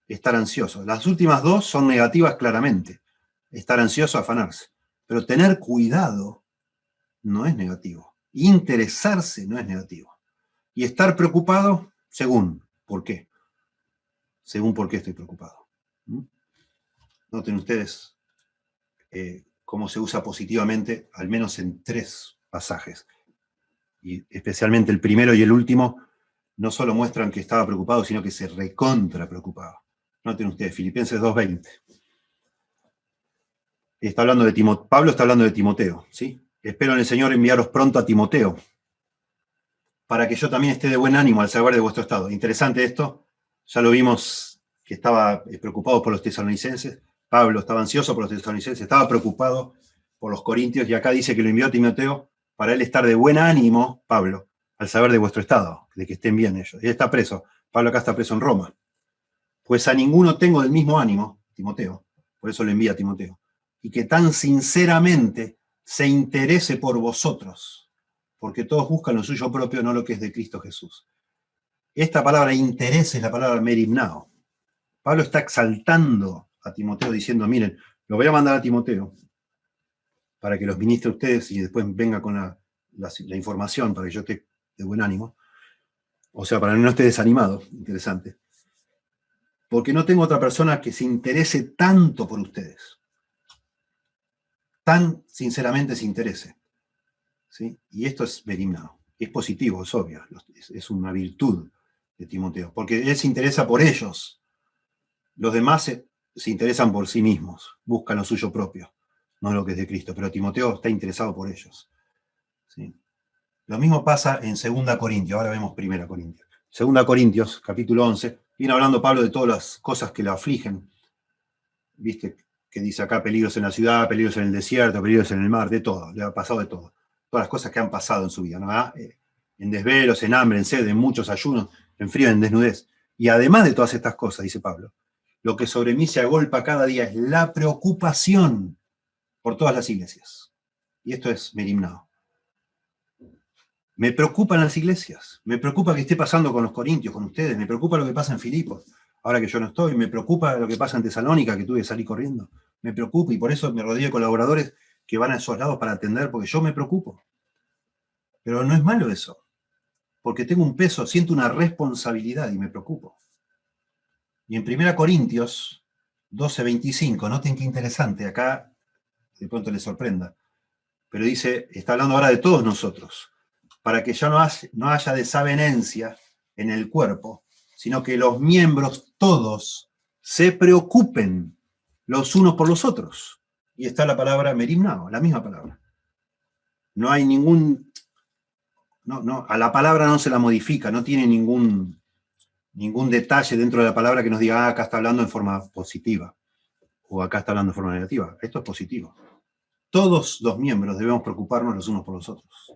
estar ansioso. Las últimas dos son negativas claramente. Estar ansioso, afanarse. Pero tener cuidado no es negativo. Interesarse no es negativo. Y estar preocupado, según. ¿Por qué? Según por qué estoy preocupado. Noten ustedes cómo se usa positivamente, al menos en 3 pasajes. Y especialmente el primero y el último, no solo muestran que estaba preocupado, sino que se recontra preocupaba. Noten ustedes, Filipenses 2:20. Pablo está hablando de Timoteo, ¿sí? Espero en el Señor enviaros pronto a Timoteo, para que yo también esté de buen ánimo al saber de vuestro estado. Interesante esto, ya lo vimos que estaba preocupado por los tesalonicenses, Pablo estaba ansioso por los tesalonicenses, estaba preocupado por los corintios, y acá dice que lo envió a Timoteo para él estar de buen ánimo, Pablo, al saber de vuestro estado, de que estén bien ellos. Él está preso, Pablo acá está preso en Roma. Pues a ninguno tengo del mismo ánimo, Timoteo, por eso lo envía a Timoteo, y que tan sinceramente se interese por vosotros. porque todos buscan lo suyo propio, no lo que es de Cristo Jesús. Esta palabra interés es la palabra merimnao. Pablo está exaltando a Timoteo diciendo, miren, lo voy a mandar a Timoteo para que los ministre a ustedes y después venga con la información para que yo esté de buen ánimo. O sea, para que no esté desanimado. Interesante. Porque no tengo otra persona que se interese tanto por ustedes. Tan sinceramente se interese. ¿Sí? Y esto es merimnao. Es positivo, es obvio. Es una virtud de Timoteo. Porque él se interesa por ellos. Los demás se interesan por sí mismos. Buscan lo suyo propio. No lo que es de Cristo. Pero Timoteo está interesado por ellos. ¿Sí? Lo mismo pasa en 2 Corintios. Ahora vemos 1 Corintios. 2 Corintios, capítulo 11. Viene hablando Pablo de todas las cosas que lo afligen. Viste que dice acá peligros en la ciudad, peligros en el desierto, peligros en el mar, de todo. Le ha pasado de todo. Todas las cosas que han pasado en su vida, ¿no? En desvelos, en hambre, en sed, en muchos ayunos, en frío, en desnudez. Y además de todas estas cosas, dice Pablo, lo que sobre mí se agolpa cada día es la preocupación por todas las iglesias. Y esto es merimnao. Me preocupan las iglesias, me preocupa que esté pasando con los corintios, con ustedes, me preocupa lo que pasa en Filipos, ahora que yo no estoy, me preocupa lo que pasa en Tesalónica, que tuve que salir corriendo, me preocupa y por eso me rodeo de colaboradores que van a esos lados para atender, porque yo me preocupo. Pero no es malo eso, porque tengo un peso, siento una responsabilidad y me preocupo. Y en 1 Corintios 12:25, noten qué interesante, acá de pronto les sorprenda, pero dice, está hablando ahora de todos nosotros, para que ya no haya desavenencia en el cuerpo, sino que los miembros todos se preocupen los unos por los otros. Y está la palabra merimnao, la misma palabra. No hay ningún... a la palabra no se la modifica, no tiene ningún detalle dentro de la palabra que nos diga, acá está hablando en forma positiva, o acá está hablando en forma negativa. Esto es positivo. Todos los miembros debemos preocuparnos los unos por los otros.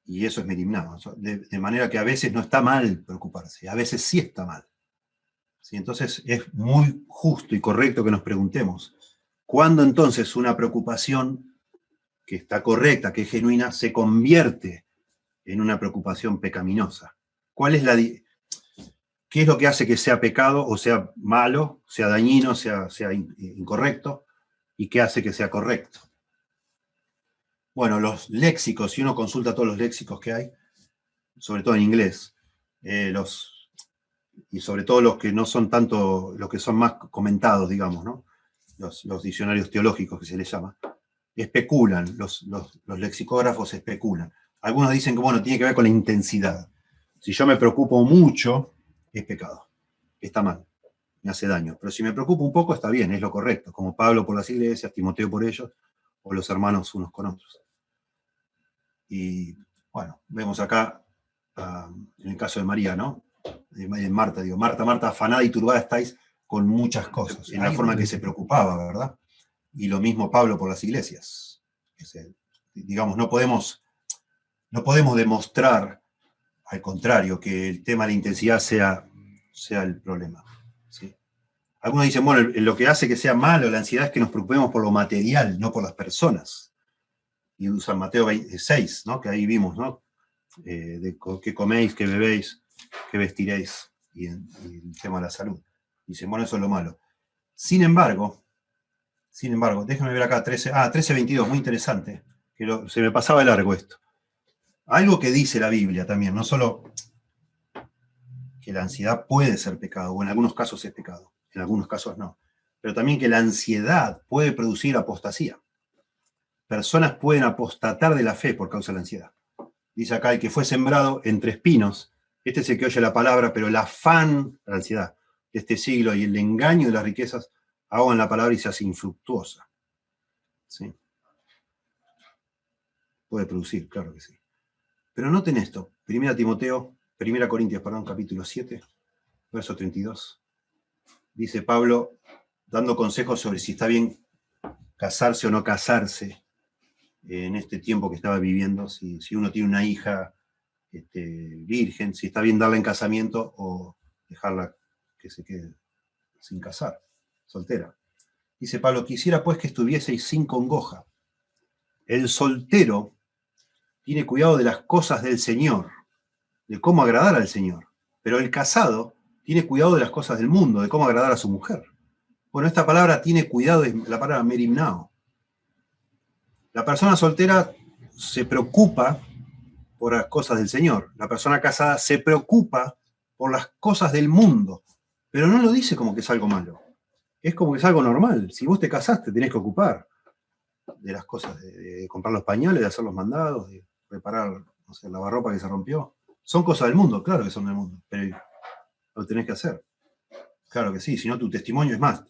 Y eso es merimnao. De manera que a veces no está mal preocuparse, a veces sí está mal. ¿Sí? Entonces es muy justo y correcto que nos preguntemos, ¿cuándo entonces una preocupación que está correcta, que es genuina, se convierte en una preocupación pecaminosa? ¿Qué es lo que hace que sea pecado o sea malo, sea dañino, sea incorrecto? ¿Y qué hace que sea correcto? Bueno, los léxicos, si uno consulta todos los léxicos que hay, sobre todo en inglés, y sobre todo los que no son tanto, los que son más comentados, digamos, ¿no? Los diccionarios teológicos que se les llama, especulan, los lexicógrafos especulan. Algunos dicen que, bueno, tiene que ver con la intensidad. Si yo me preocupo mucho, es pecado, está mal, me hace daño. Pero si me preocupo un poco, está bien, es lo correcto, como Pablo por las iglesias, Timoteo por ellos, o los hermanos unos con otros. Y bueno, vemos acá, en el caso de María, ¿no? De Marta, digo, Marta, Marta, afanada y turbada estáis con muchas cosas, en la forma que se preocupaba, ¿verdad? Y lo mismo Pablo por las iglesias. Digamos, no podemos demostrar, al contrario, que el tema de la intensidad sea el problema. ¿Sí? Algunos dicen, bueno, lo que hace que sea malo la ansiedad es que nos preocupemos por lo material, no por las personas. Y usan Mateo 26, ¿no? Que ahí vimos, ¿no? De qué coméis, qué bebéis, qué vestiréis, y el tema de la salud. Dicen, bueno, eso es lo malo. Sin embargo, déjenme ver acá, 13:22, muy interesante, que se me pasaba de largo esto. Algo que dice la Biblia también, no solo que la ansiedad puede ser pecado, o en algunos casos es pecado, en algunos casos no, pero también que la ansiedad puede producir apostasía. Personas pueden apostatar de la fe por causa de la ansiedad. Dice acá, el que fue sembrado entre espinos, este es el que oye la palabra, pero el afán, la ansiedad de este siglo y el engaño de las riquezas ahogan la palabra y se hace infructuosa. ¿Sí? Puede producir, claro que sí. Pero noten esto, 1 Corintios, capítulo 7, verso 32. Dice Pablo, dando consejos sobre si está bien casarse o no casarse en este tiempo que estaba viviendo, si uno tiene una hija virgen, si está bien darla en casamiento o dejarla que se quede sin casar, soltera. Dice Pablo, quisiera pues que estuvieseis sin congoja. El soltero tiene cuidado de las cosas del Señor, de cómo agradar al Señor. Pero el casado tiene cuidado de las cosas del mundo, de cómo agradar a su mujer. Bueno, esta palabra tiene cuidado, es la palabra merimnao. La persona soltera se preocupa por las cosas del Señor. La persona casada se preocupa por las cosas del mundo, pero no lo dice como que es algo malo. Es como que es algo normal. Si vos te casaste, tenés que ocupar de las cosas, de comprar los pañales, de hacer los mandados, de reparar, no sé, la lavarropa que se rompió. Son cosas del mundo, claro que son del mundo, pero lo tenés que hacer. Claro que sí, si no tu testimonio es más,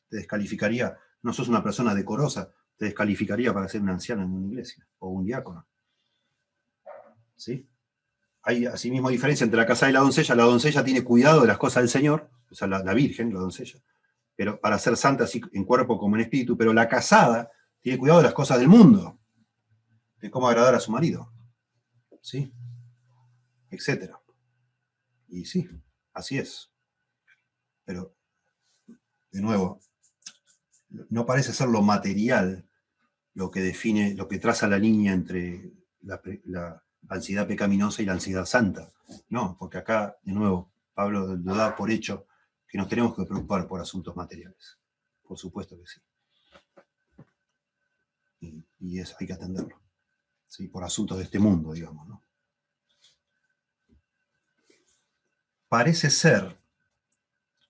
te descalificaría, no sos una persona decorosa, te descalificaría para ser un anciano en una iglesia o un diácono. ¿Sí? Hay asimismo diferencia entre la casada y la doncella. La doncella tiene cuidado de las cosas del Señor, o sea, la virgen, la doncella, pero para ser santa así en cuerpo como en espíritu, pero la casada tiene cuidado de las cosas del mundo, de cómo agradar a su marido, ¿sí? Etcétera. Y sí, así es. Pero, de nuevo, no parece ser lo material lo que define, lo que traza la línea entre la ansiedad pecaminosa y la ansiedad santa. No, porque acá, de nuevo, Pablo lo da por hecho que nos tenemos que preocupar por asuntos materiales. Por supuesto que sí. Y eso hay que atenderlo. ¿Sí? Por asuntos de este mundo, digamos, ¿no? Parece ser,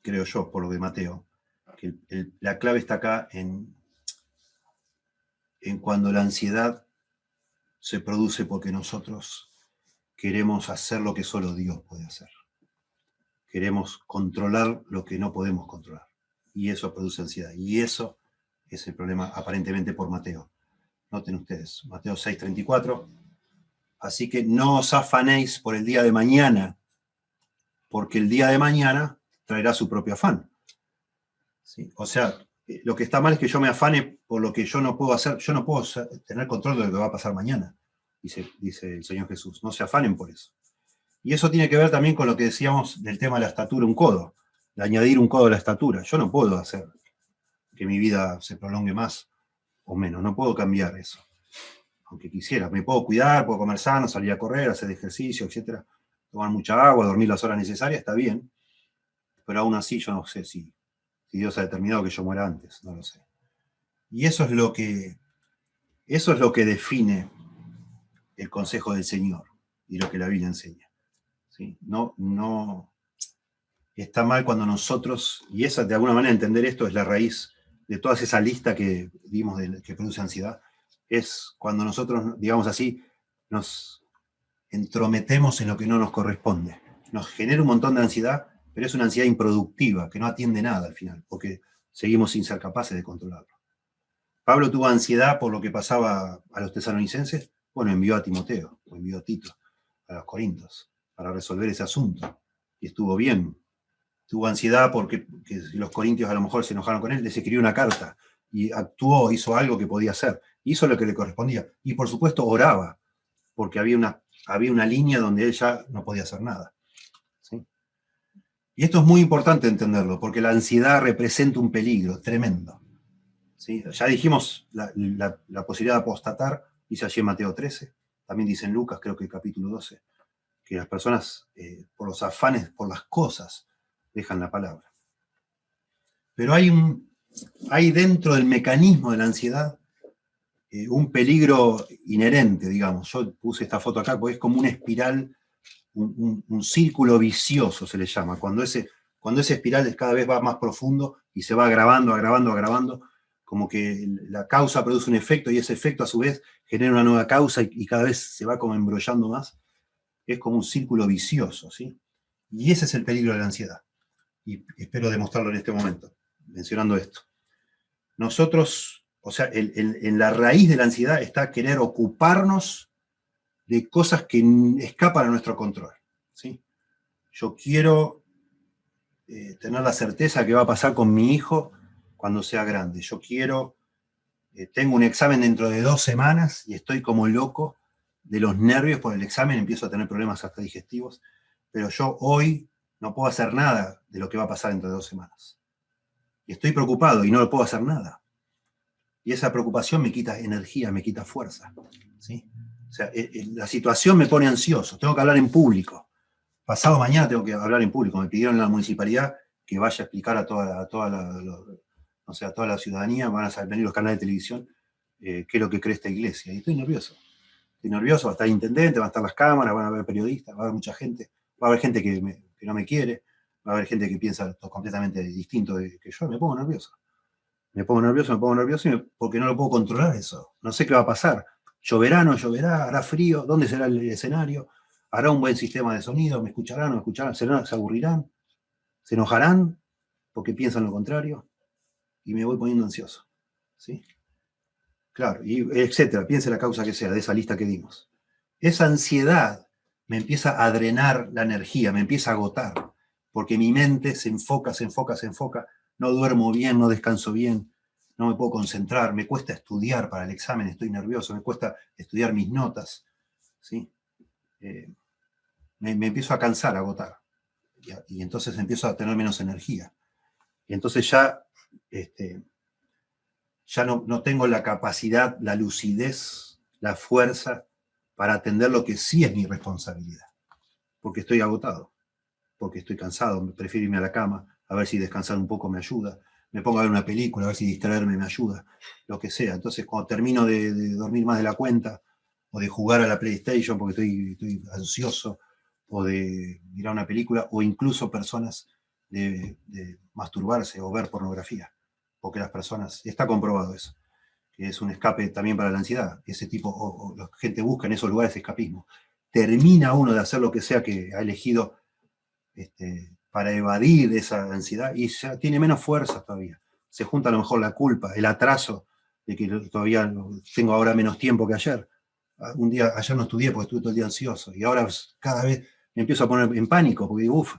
creo yo, por lo de Mateo, que la clave está acá en cuando la ansiedad se produce porque nosotros queremos hacer lo que solo Dios puede hacer. Queremos controlar lo que no podemos controlar. Y eso produce ansiedad. Y eso es el problema aparentemente por Mateo. Noten ustedes, Mateo 6:34. Así que no os afanéis por el día de mañana, porque el día de mañana traerá su propio afán. ¿Sí? O sea, lo que está mal es que yo me afane por lo que yo no puedo hacer. Yo no puedo tener control de lo que va a pasar mañana, dice el Señor Jesús. No se afanen por eso. Y eso tiene que ver también con lo que decíamos del tema de la estatura, un codo, de añadir un codo a la estatura. Yo no puedo hacer que mi vida se prolongue más o menos, no puedo cambiar eso. Aunque quisiera, me puedo cuidar, puedo comer sano, salir a correr, hacer ejercicio, etcétera, tomar mucha agua, dormir las horas necesarias, está bien. Pero aún así yo no sé si Dios ha determinado que yo muera antes, no lo sé. Y eso es lo que define el consejo del Señor y lo que la Biblia enseña. ¿Sí? No está mal cuando nosotros, y esa de alguna manera entender esto es la raíz de toda esa lista que dimos que produce ansiedad, es cuando nosotros, digamos así, nos entrometemos en lo que no nos corresponde. Nos genera un montón de ansiedad, pero es una ansiedad improductiva, que no atiende nada al final, porque seguimos sin ser capaces de controlarlo. Pablo tuvo ansiedad por lo que pasaba a los tesalonicenses, bueno, envió a Timoteo, o envió a Tito, a los Corintios, para resolver ese asunto, y estuvo bien. Tuvo ansiedad porque los corintios a lo mejor se enojaron con él, les escribió una carta, y actuó, hizo algo que podía hacer, hizo lo que le correspondía, y por supuesto oraba, porque había una línea donde él ya no podía hacer nada. ¿Sí? Y esto es muy importante entenderlo, porque la ansiedad representa un peligro tremendo. ¿Sí? Ya dijimos la posibilidad de apostatar, dice allí en Mateo 13, también dice en Lucas, creo que el capítulo 12, que las personas, por los afanes, por las cosas, dejan la palabra. Pero hay dentro del mecanismo de la ansiedad un peligro inherente, digamos. Yo puse esta foto acá porque es como una espiral, un círculo vicioso se le llama, cuando ese espiral cada vez va más profundo y se va agravando, como que la causa produce un efecto y ese efecto a su vez genera una nueva causa y cada vez se va como embrollando más. Es como un círculo vicioso, ¿sí? Y ese es el peligro de la ansiedad. Y espero demostrarlo en este momento, mencionando esto. Nosotros, o sea, en la raíz de la ansiedad está querer ocuparnos de cosas que escapan a nuestro control, ¿sí? Yo quiero tener la certeza que va a pasar con mi hijo cuando sea grande. Yo quiero, tengo un examen dentro de 2 semanas y estoy como loco de los nervios por el examen, empiezo a tener problemas hasta digestivos, pero yo hoy no puedo hacer nada de lo que va a pasar dentro de 2 semanas. Y estoy preocupado y no puedo hacer nada. Y esa preocupación me quita energía, me quita fuerza, ¿sí? O sea, la situación me pone ansioso, tengo que hablar en público. Pasado mañana tengo que hablar en público. Me pidieron en la municipalidad que vaya a explicar a o sea, a toda la ciudadanía, van a venir los canales de televisión, qué es lo que cree esta iglesia. Y estoy nervioso. Estoy nervioso, va a estar el intendente, van a estar las cámaras, van a haber periodistas, va a haber mucha gente, va a haber gente que no me quiere, va a haber gente que piensa completamente distinto que yo. Me pongo nervioso. Me pongo nervioso, porque no lo puedo controlar eso. No sé qué va a pasar. Lloverá, no lloverá, hará frío, ¿dónde será el escenario? ¿Hará un buen sistema de sonido? ¿Me escucharán, no me escucharán? ¿Se aburrirán? ¿Se enojarán porque piensan lo contrario? Y me voy poniendo ansioso. ¿Sí? Claro, y etcétera. Piense la causa que sea de esa lista que dimos. Esa ansiedad me empieza a drenar la energía, me empieza a agotar, porque mi mente se enfoca, no duermo bien, no descanso bien, no me puedo concentrar, me cuesta estudiar para el examen, estoy nervioso, me cuesta estudiar mis notas, ¿sí? Me empiezo a cansar, a agotar, y entonces empiezo a tener menos energía. Y entonces ya no tengo la capacidad, la lucidez, la fuerza para atender lo que sí es mi responsabilidad, porque estoy agotado, porque estoy cansado, prefiero irme a la cama, a ver si descansar un poco me ayuda, me pongo a ver una película, a ver si distraerme me ayuda, lo que sea. Entonces, cuando termino de dormir más de la cuenta, o de jugar a la PlayStation porque estoy ansioso, o de mirar una película, o incluso personas de masturbarse o ver pornografía, porque las personas, está comprobado eso, que es un escape también para la ansiedad, ese tipo, o la gente busca en esos lugares escapismo. Termina uno de hacer lo que sea que ha elegido para evadir esa ansiedad y ya tiene menos fuerza todavía. Se junta a lo mejor la culpa, el atraso de que todavía tengo ahora menos tiempo que ayer. Ayer no estudié porque estuve todo el día ansioso y ahora cada vez me empiezo a poner en pánico porque digo, uff,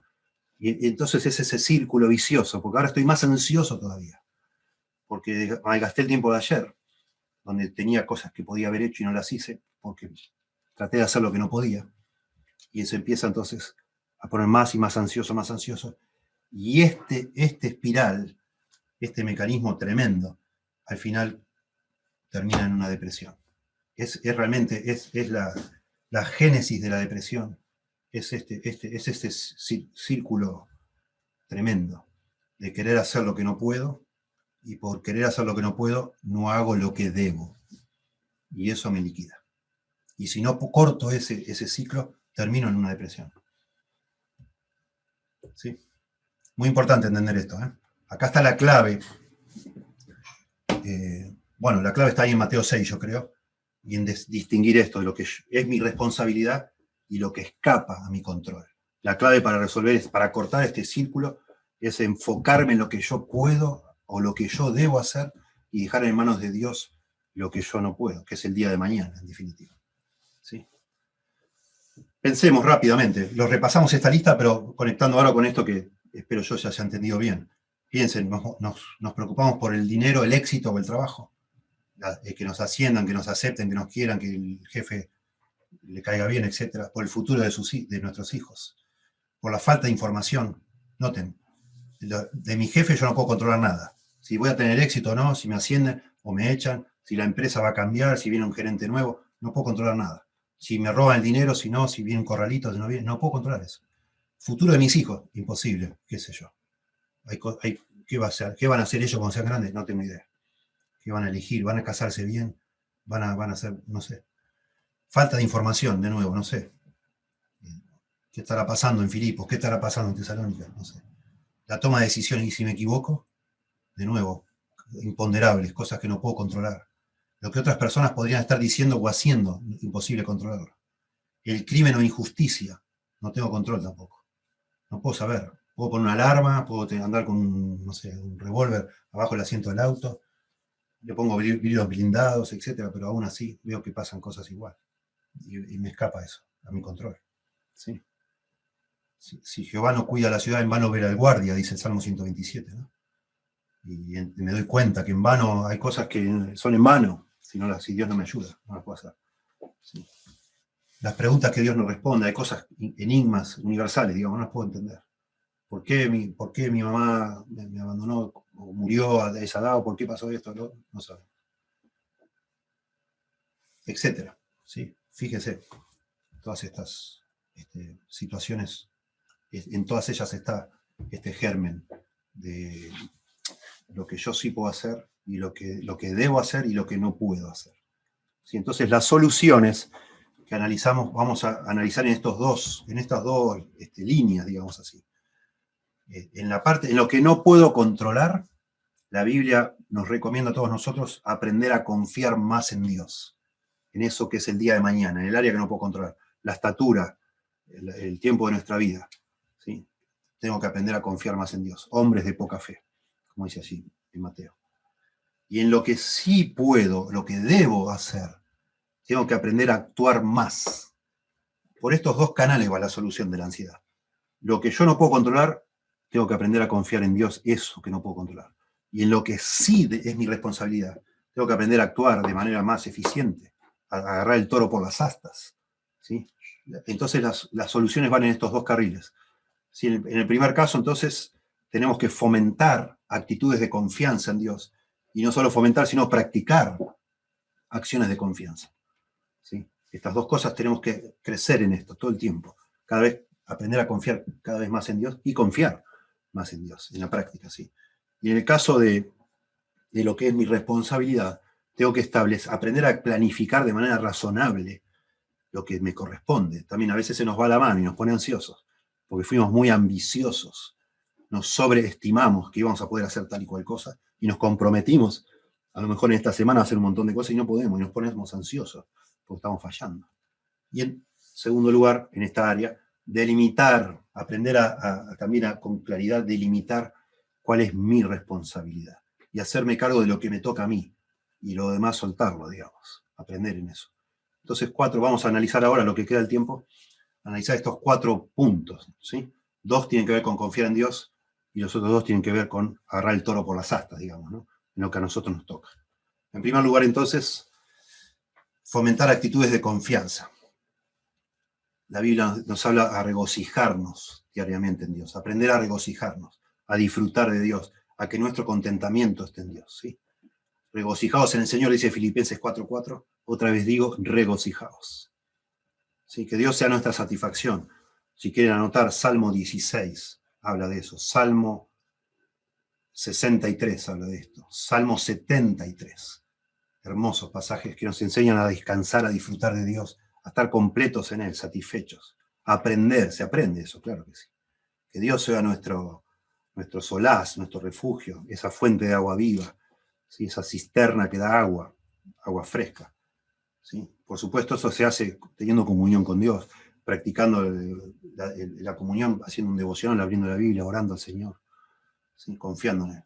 y entonces es ese círculo vicioso, porque ahora estoy más ansioso todavía, porque malgasté el tiempo de ayer, donde tenía cosas que podía haber hecho y no las hice, porque traté de hacer lo que no podía, y se empieza entonces a poner más y más ansioso, y este espiral, este mecanismo tremendo, al final termina en una depresión. Realmente la génesis de la depresión, es este círculo tremendo de querer hacer lo que no puedo, y por querer hacer lo que no puedo, no hago lo que debo, y eso me liquida. Y si no corto ese ciclo, termino en una depresión. ¿Sí? Muy importante entender esto, ¿eh? Acá está la clave. Bueno, la clave está ahí en Mateo 6, yo creo, y en distinguir esto de lo que es mi responsabilidad y lo que escapa a mi control. La clave para resolver, para cortar este círculo, es enfocarme en lo que yo puedo o lo que yo debo hacer y dejar en manos de Dios lo que yo no puedo, que es el día de mañana, en definitiva. ¿Sí? Pensemos rápidamente, lo repasamos esta lista, pero conectando ahora con esto que espero yo ya se ha entendido bien. Piensen, nos preocupamos por el dinero, el éxito o el trabajo, que nos asciendan, que nos acepten, que nos quieran, que el jefe le caiga bien, etcétera, por el futuro de nuestros hijos, por la falta de información. Noten, de mi jefe yo no puedo controlar nada. Si voy a tener éxito o no, si me ascienden o me echan, si la empresa va a cambiar, si viene un gerente nuevo, no puedo controlar nada. Si me roban el dinero, si no, si viene un corralito, si no viene, no puedo controlar eso. Futuro de mis hijos, imposible, qué sé yo. ¿Qué van a hacer ellos cuando sean grandes? No tengo idea. ¿Qué van a elegir? ¿Van a casarse bien? ¿Van a hacer, no sé? Falta de información, de nuevo, no sé. ¿Qué estará pasando en Filipos? ¿Qué estará pasando en Tesalónica? No sé. La toma de decisiones, y si me equivoco, de nuevo, imponderables, cosas que no puedo controlar. Lo que otras personas podrían estar diciendo o haciendo, imposible controlarlo. El crimen o injusticia, no tengo control tampoco. No puedo saber. Puedo poner una alarma, puedo andar con, no sé, un revólver abajo del asiento del auto, le pongo vidrios blindados, etcétera, pero aún así veo que pasan cosas igual. Y me escapa eso, a mi control. ¿Sí? Si Jehová no cuida la ciudad, en vano vela el guardia, dice el Salmo 127, ¿no? Y me doy cuenta que en vano hay cosas que son en vano, si Dios no me ayuda, no las puedo hacer. ¿Sí? Las preguntas que Dios no responde, hay cosas, enigmas universales, digamos, no las puedo entender. ¿Por qué mi mamá me abandonó o murió a esa edad? ¿O por qué pasó esto? No sabe. Etcétera. ¿Sí? Fíjese, todas estas situaciones, en todas ellas está este germen de lo que yo sí puedo hacer y lo que debo hacer y lo que no puedo hacer. ¿Sí? Entonces las soluciones que analizamos, vamos a analizar en estas dos líneas, digamos así. En lo que no puedo controlar, la Biblia nos recomienda a todos nosotros aprender a confiar más en Dios, en eso que es el día de mañana, en el área que no puedo controlar, la estatura, el tiempo de nuestra vida. ¿Sí? Tengo que aprender a confiar más en Dios. Hombres de poca fe, como dice así en Mateo. Y en lo que sí puedo, lo que debo hacer, tengo que aprender a actuar más. Por estos dos canales va la solución de la ansiedad. Lo que yo no puedo controlar, tengo que aprender a confiar en Dios, eso que no puedo controlar. Y en lo que sí es mi responsabilidad, tengo que aprender a actuar de manera más eficiente, a agarrar el toro por las astas. ¿Sí? Entonces las soluciones van en estos dos carriles. ¿Sí? En el primer caso, entonces, tenemos que fomentar actitudes de confianza en Dios. Y no solo fomentar, sino practicar acciones de confianza. ¿Sí? Estas dos cosas tenemos que crecer en esto todo el tiempo. Cada vez aprender a confiar cada vez más en Dios y confiar más en Dios, en la práctica, ¿sí? Y en el caso de lo que es mi responsabilidad, tengo que aprender a planificar de manera razonable lo que me corresponde. También a veces se nos va la mano y nos pone ansiosos, porque fuimos muy ambiciosos, nos sobreestimamos que íbamos a poder hacer tal y cual cosa y nos comprometimos a lo mejor en esta semana a hacer un montón de cosas y no podemos y nos ponemos ansiosos porque estamos fallando. Y en segundo lugar, en esta área, delimitar, aprender también con claridad delimitar cuál es mi responsabilidad y hacerme cargo de lo que me toca a mí y lo demás soltarlo, digamos, aprender en eso. Entonces, vamos a analizar ahora lo que queda del tiempo, analizar estos 4 puntos, ¿sí? 2 tienen que ver con confiar en Dios y los otros 2 tienen que ver con agarrar el toro por las astas, digamos, ¿no? En lo que a nosotros nos toca. En primer lugar, entonces, fomentar actitudes de confianza. La Biblia nos habla a regocijarnos diariamente en Dios, aprender a regocijarnos, a disfrutar de Dios, a que nuestro contentamiento esté en Dios, ¿sí? Regocijaos en el Señor, dice Filipenses 4:4, otra vez digo, regocijaos. ¿Sí? Que Dios sea nuestra satisfacción. Si quieren anotar, Salmo 16 habla de eso, Salmo 63 habla de esto, Salmo 73. Hermosos pasajes que nos enseñan a descansar, a disfrutar de Dios, a estar completos en Él, satisfechos. A aprender, se aprende eso, claro que sí. Que Dios sea nuestro solaz, nuestro refugio, esa fuente de agua viva, ¿sí? Esa cisterna que da agua fresca. ¿Sí? Por supuesto, eso se hace teniendo comunión con Dios, practicando la comunión, haciendo un devocional, abriendo la Biblia, orando al Señor, ¿sí? Confiando en Él.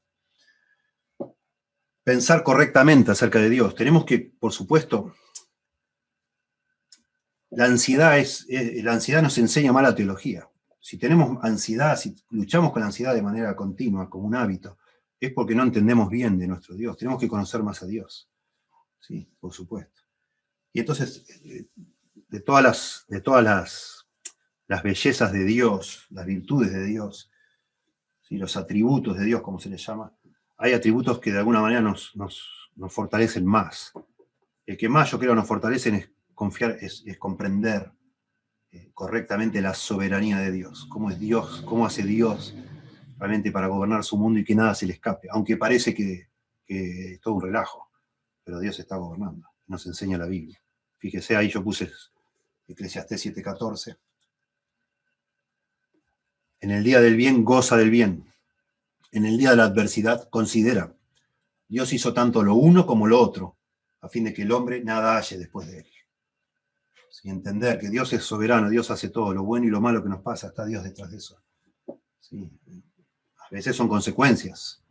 Pensar correctamente acerca de Dios. Tenemos que, por supuesto, la ansiedad nos enseña mala teología. Si tenemos ansiedad, si luchamos con la ansiedad de manera continua, como un hábito, es porque no entendemos bien de nuestro Dios. Tenemos que conocer más a Dios. Sí, por supuesto. Y entonces, de todas las bellezas de Dios, las virtudes de Dios, ¿sí? Los atributos de Dios, como se les llama, hay atributos que de alguna manera nos fortalecen más. El que más yo creo nos fortalecen es confiar, es comprender correctamente la soberanía de Dios. Cómo es Dios, cómo hace Dios realmente para gobernar su mundo y que nada se le escape. Aunque parece que es todo un relajo, pero Dios está gobernando. Nos enseña la Biblia. Fíjese, ahí yo puse Eclesiastés 7:14. En el día del bien, goza del bien. En el día de la adversidad, considera. Dios hizo tanto lo uno como lo otro, a fin de que el hombre nada halle después de él. ¿Sí? Entender que Dios es soberano, Dios hace todo, lo bueno y lo malo que nos pasa, está Dios detrás de eso. ¿Sí? A veces son consecuencias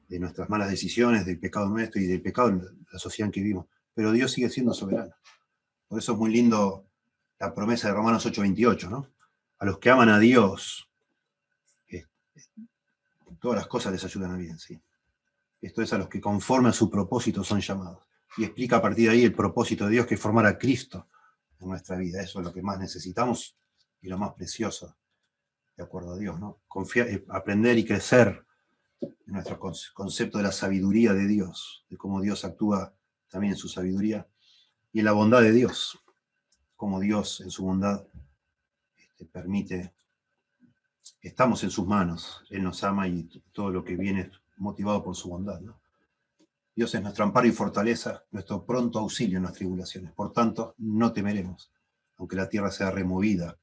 de nuestras malas decisiones, del pecado nuestro y del pecado en la sociedad en que vivimos, pero Dios sigue siendo soberano. Por eso es muy lindo la promesa de Romanos 8:28, ¿no? A los que aman a Dios, todas las cosas les ayudan a bien, ¿sí? Esto es a los que conforme a su propósito son llamados. Y explica a partir de ahí el propósito de Dios, que es formar a Cristo en nuestra vida. Eso es lo que más necesitamos y lo más precioso, de acuerdo a Dios, ¿no? Aprender y crecer en nuestro concepto de la sabiduría de Dios, de cómo Dios actúa también en su sabiduría y en la bondad de Dios. cómo Dios en su bondad permite, estamos en sus manos, Él nos ama y todo lo que viene es motivado por su bondad, ¿no? Dios es nuestro amparo y fortaleza, nuestro pronto auxilio en las tribulaciones. Por tanto, no temeremos, aunque la tierra sea removida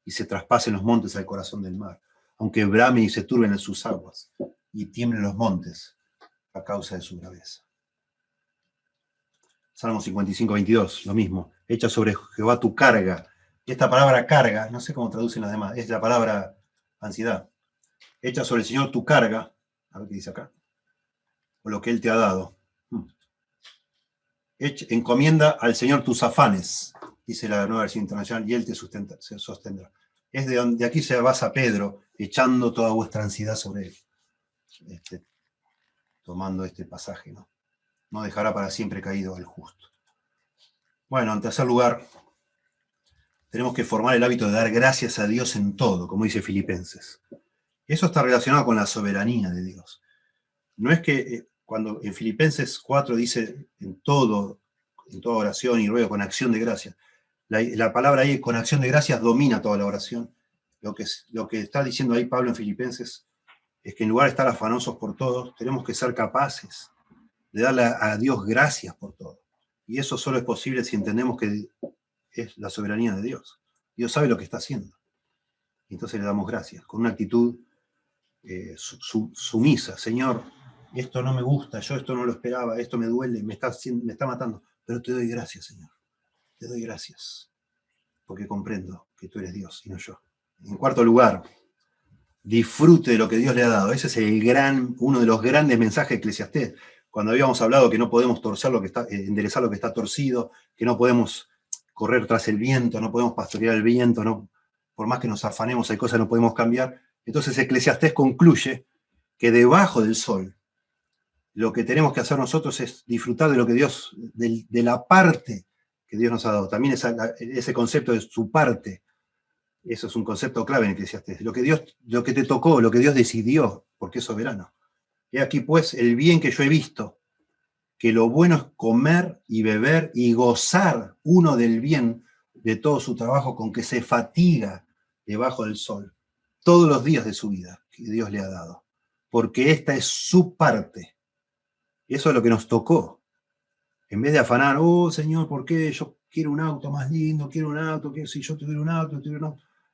y se traspasen los montes al corazón del mar, aunque brame y se turben en sus aguas y tiemblen los montes a causa de su braveza. Salmo 55, 22, lo mismo. Echa sobre Jehová tu carga. Esta palabra carga, no sé cómo traducen las demás, es la palabra ansiedad. Echa sobre el Señor tu carga, a ver qué dice acá, o lo que Él te ha dado. Encomienda al Señor tus afanes, dice la Nueva Versión Internacional, y Él te sostendrá. Es de aquí se basa Pedro, echando toda vuestra ansiedad sobre Él. Tomando este pasaje, ¿no? No dejará para siempre caído al justo. Bueno, en tercer lugar, tenemos que formar el hábito de dar gracias a Dios en todo, como dice Filipenses. Eso está relacionado con la soberanía de Dios. No es que cuando en Filipenses 4 dice en toda oración y ruego con acción de gracias, la palabra ahí con acción de gracias domina toda la oración. Lo que está diciendo ahí Pablo en Filipenses es que en lugar de estar afanosos por todos, tenemos que ser capaces de darle a Dios gracias por todo. Y eso solo es posible si entendemos que es la soberanía de Dios. Dios sabe lo que está haciendo. Y entonces le damos gracias, con una actitud sumisa. Señor, esto no me gusta, yo esto no lo esperaba, esto me duele, me está matando, pero te doy gracias, Señor. Te doy gracias, porque comprendo que tú eres Dios y no yo. En cuarto lugar, disfrute de lo que Dios le ha dado. Ese es uno de los grandes mensajes de Eclesiastés. Cuando habíamos hablado que no podemos enderezar lo que está torcido, que no podemos correr tras el viento, no podemos pastorear el viento, no, por más que nos afanemos, hay cosas que no podemos cambiar. Entonces Eclesiastés concluye que debajo del sol, lo que tenemos que hacer nosotros es disfrutar de lo que Dios, de la parte que Dios nos ha dado. También ese concepto de su parte, eso es un concepto clave en Eclesiastés. Lo que te tocó, lo que Dios decidió, porque es soberano. He aquí pues el bien que yo he visto, que lo bueno es comer y beber y gozar uno del bien de todo su trabajo con que se fatiga debajo del sol, todos los días de su vida que Dios le ha dado. Porque esta es su parte. Eso es lo que nos tocó. En vez de afanar, oh Señor, ¿por qué yo quiero un auto más lindo? Quiero un auto, si yo tuviera un auto,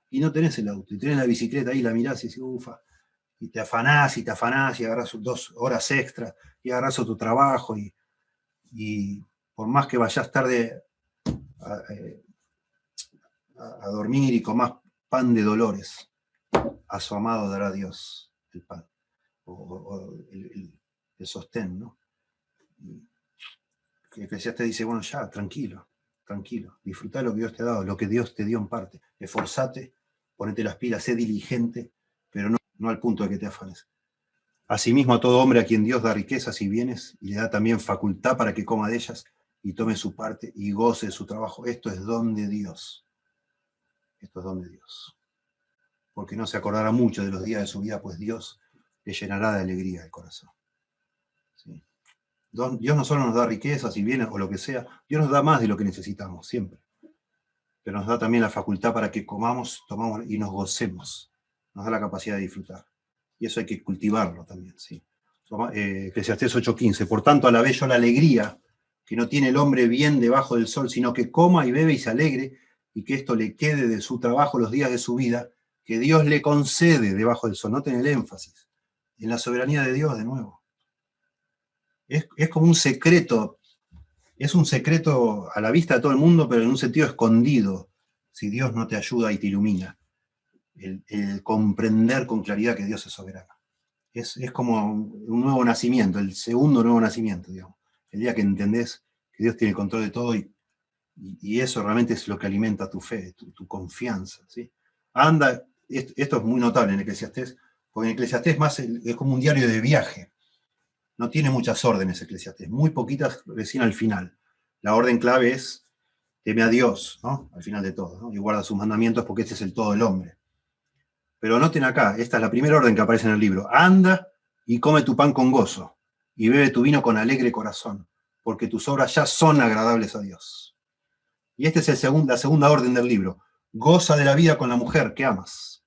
y no tenés el auto, y tenés la bicicleta ahí, la mirás y decís, ufa, y te afanás y agarrás 2 horas extras y agarrás otro trabajo y por más que vayas tarde a dormir y comás pan de dolores, a su amado dará Dios el pan o el sostén, ¿no? Que ya te dice, bueno, ya, tranquilo, disfrutá lo que Dios te ha dado, lo que Dios te dio en parte, esforzate, ponete las pilas, sé diligente, pero no al punto de que te afanes. Asimismo a todo hombre a quien Dios da riquezas y bienes y le da también facultad para que coma de ellas y tome su parte y goce de su trabajo. Esto es don de Dios. Esto es don de Dios. Porque no se acordará mucho de los días de su vida, pues Dios le llenará de alegría el corazón. ¿Sí? Dios no solo nos da riquezas y bienes o lo que sea, Dios nos da más de lo que necesitamos, siempre. Pero nos da también la facultad para que comamos, tomamos y nos gocemos. Nos da la capacidad de disfrutar. Y eso hay que cultivarlo también, ¿sí? Eclesiastés 8:15. Por tanto, alabé yo la alegría que no tiene el hombre bien debajo del sol, sino que coma y bebe y se alegre, y que esto le quede de su trabajo los días de su vida, que Dios le concede debajo del sol. Noten el énfasis. En la soberanía de Dios, de nuevo. Es como un secreto. Es un secreto a la vista de todo el mundo, pero en un sentido escondido, si Dios no te ayuda y te ilumina. El comprender con claridad que Dios es soberano. Es como un nuevo nacimiento, el segundo nuevo nacimiento, digamos. El día que entendés que Dios tiene el control de todo y eso realmente es lo que alimenta tu fe, tu confianza, ¿sí? Esto es muy notable en Eclesiastés, porque en Eclesiastés es como un diario de viaje. No tiene muchas órdenes Eclesiastés, muy poquitas recién al final. La orden clave es teme a Dios, ¿no? Al final de todo, ¿no? Y guarda sus mandamientos porque este es el todo del hombre. Pero noten acá, esta es la primera orden que aparece en el libro. Anda y come tu pan con gozo, y bebe tu vino con alegre corazón, porque tus obras ya son agradables a Dios. Y esta es la segunda orden del libro. Goza de la vida con la mujer que amas.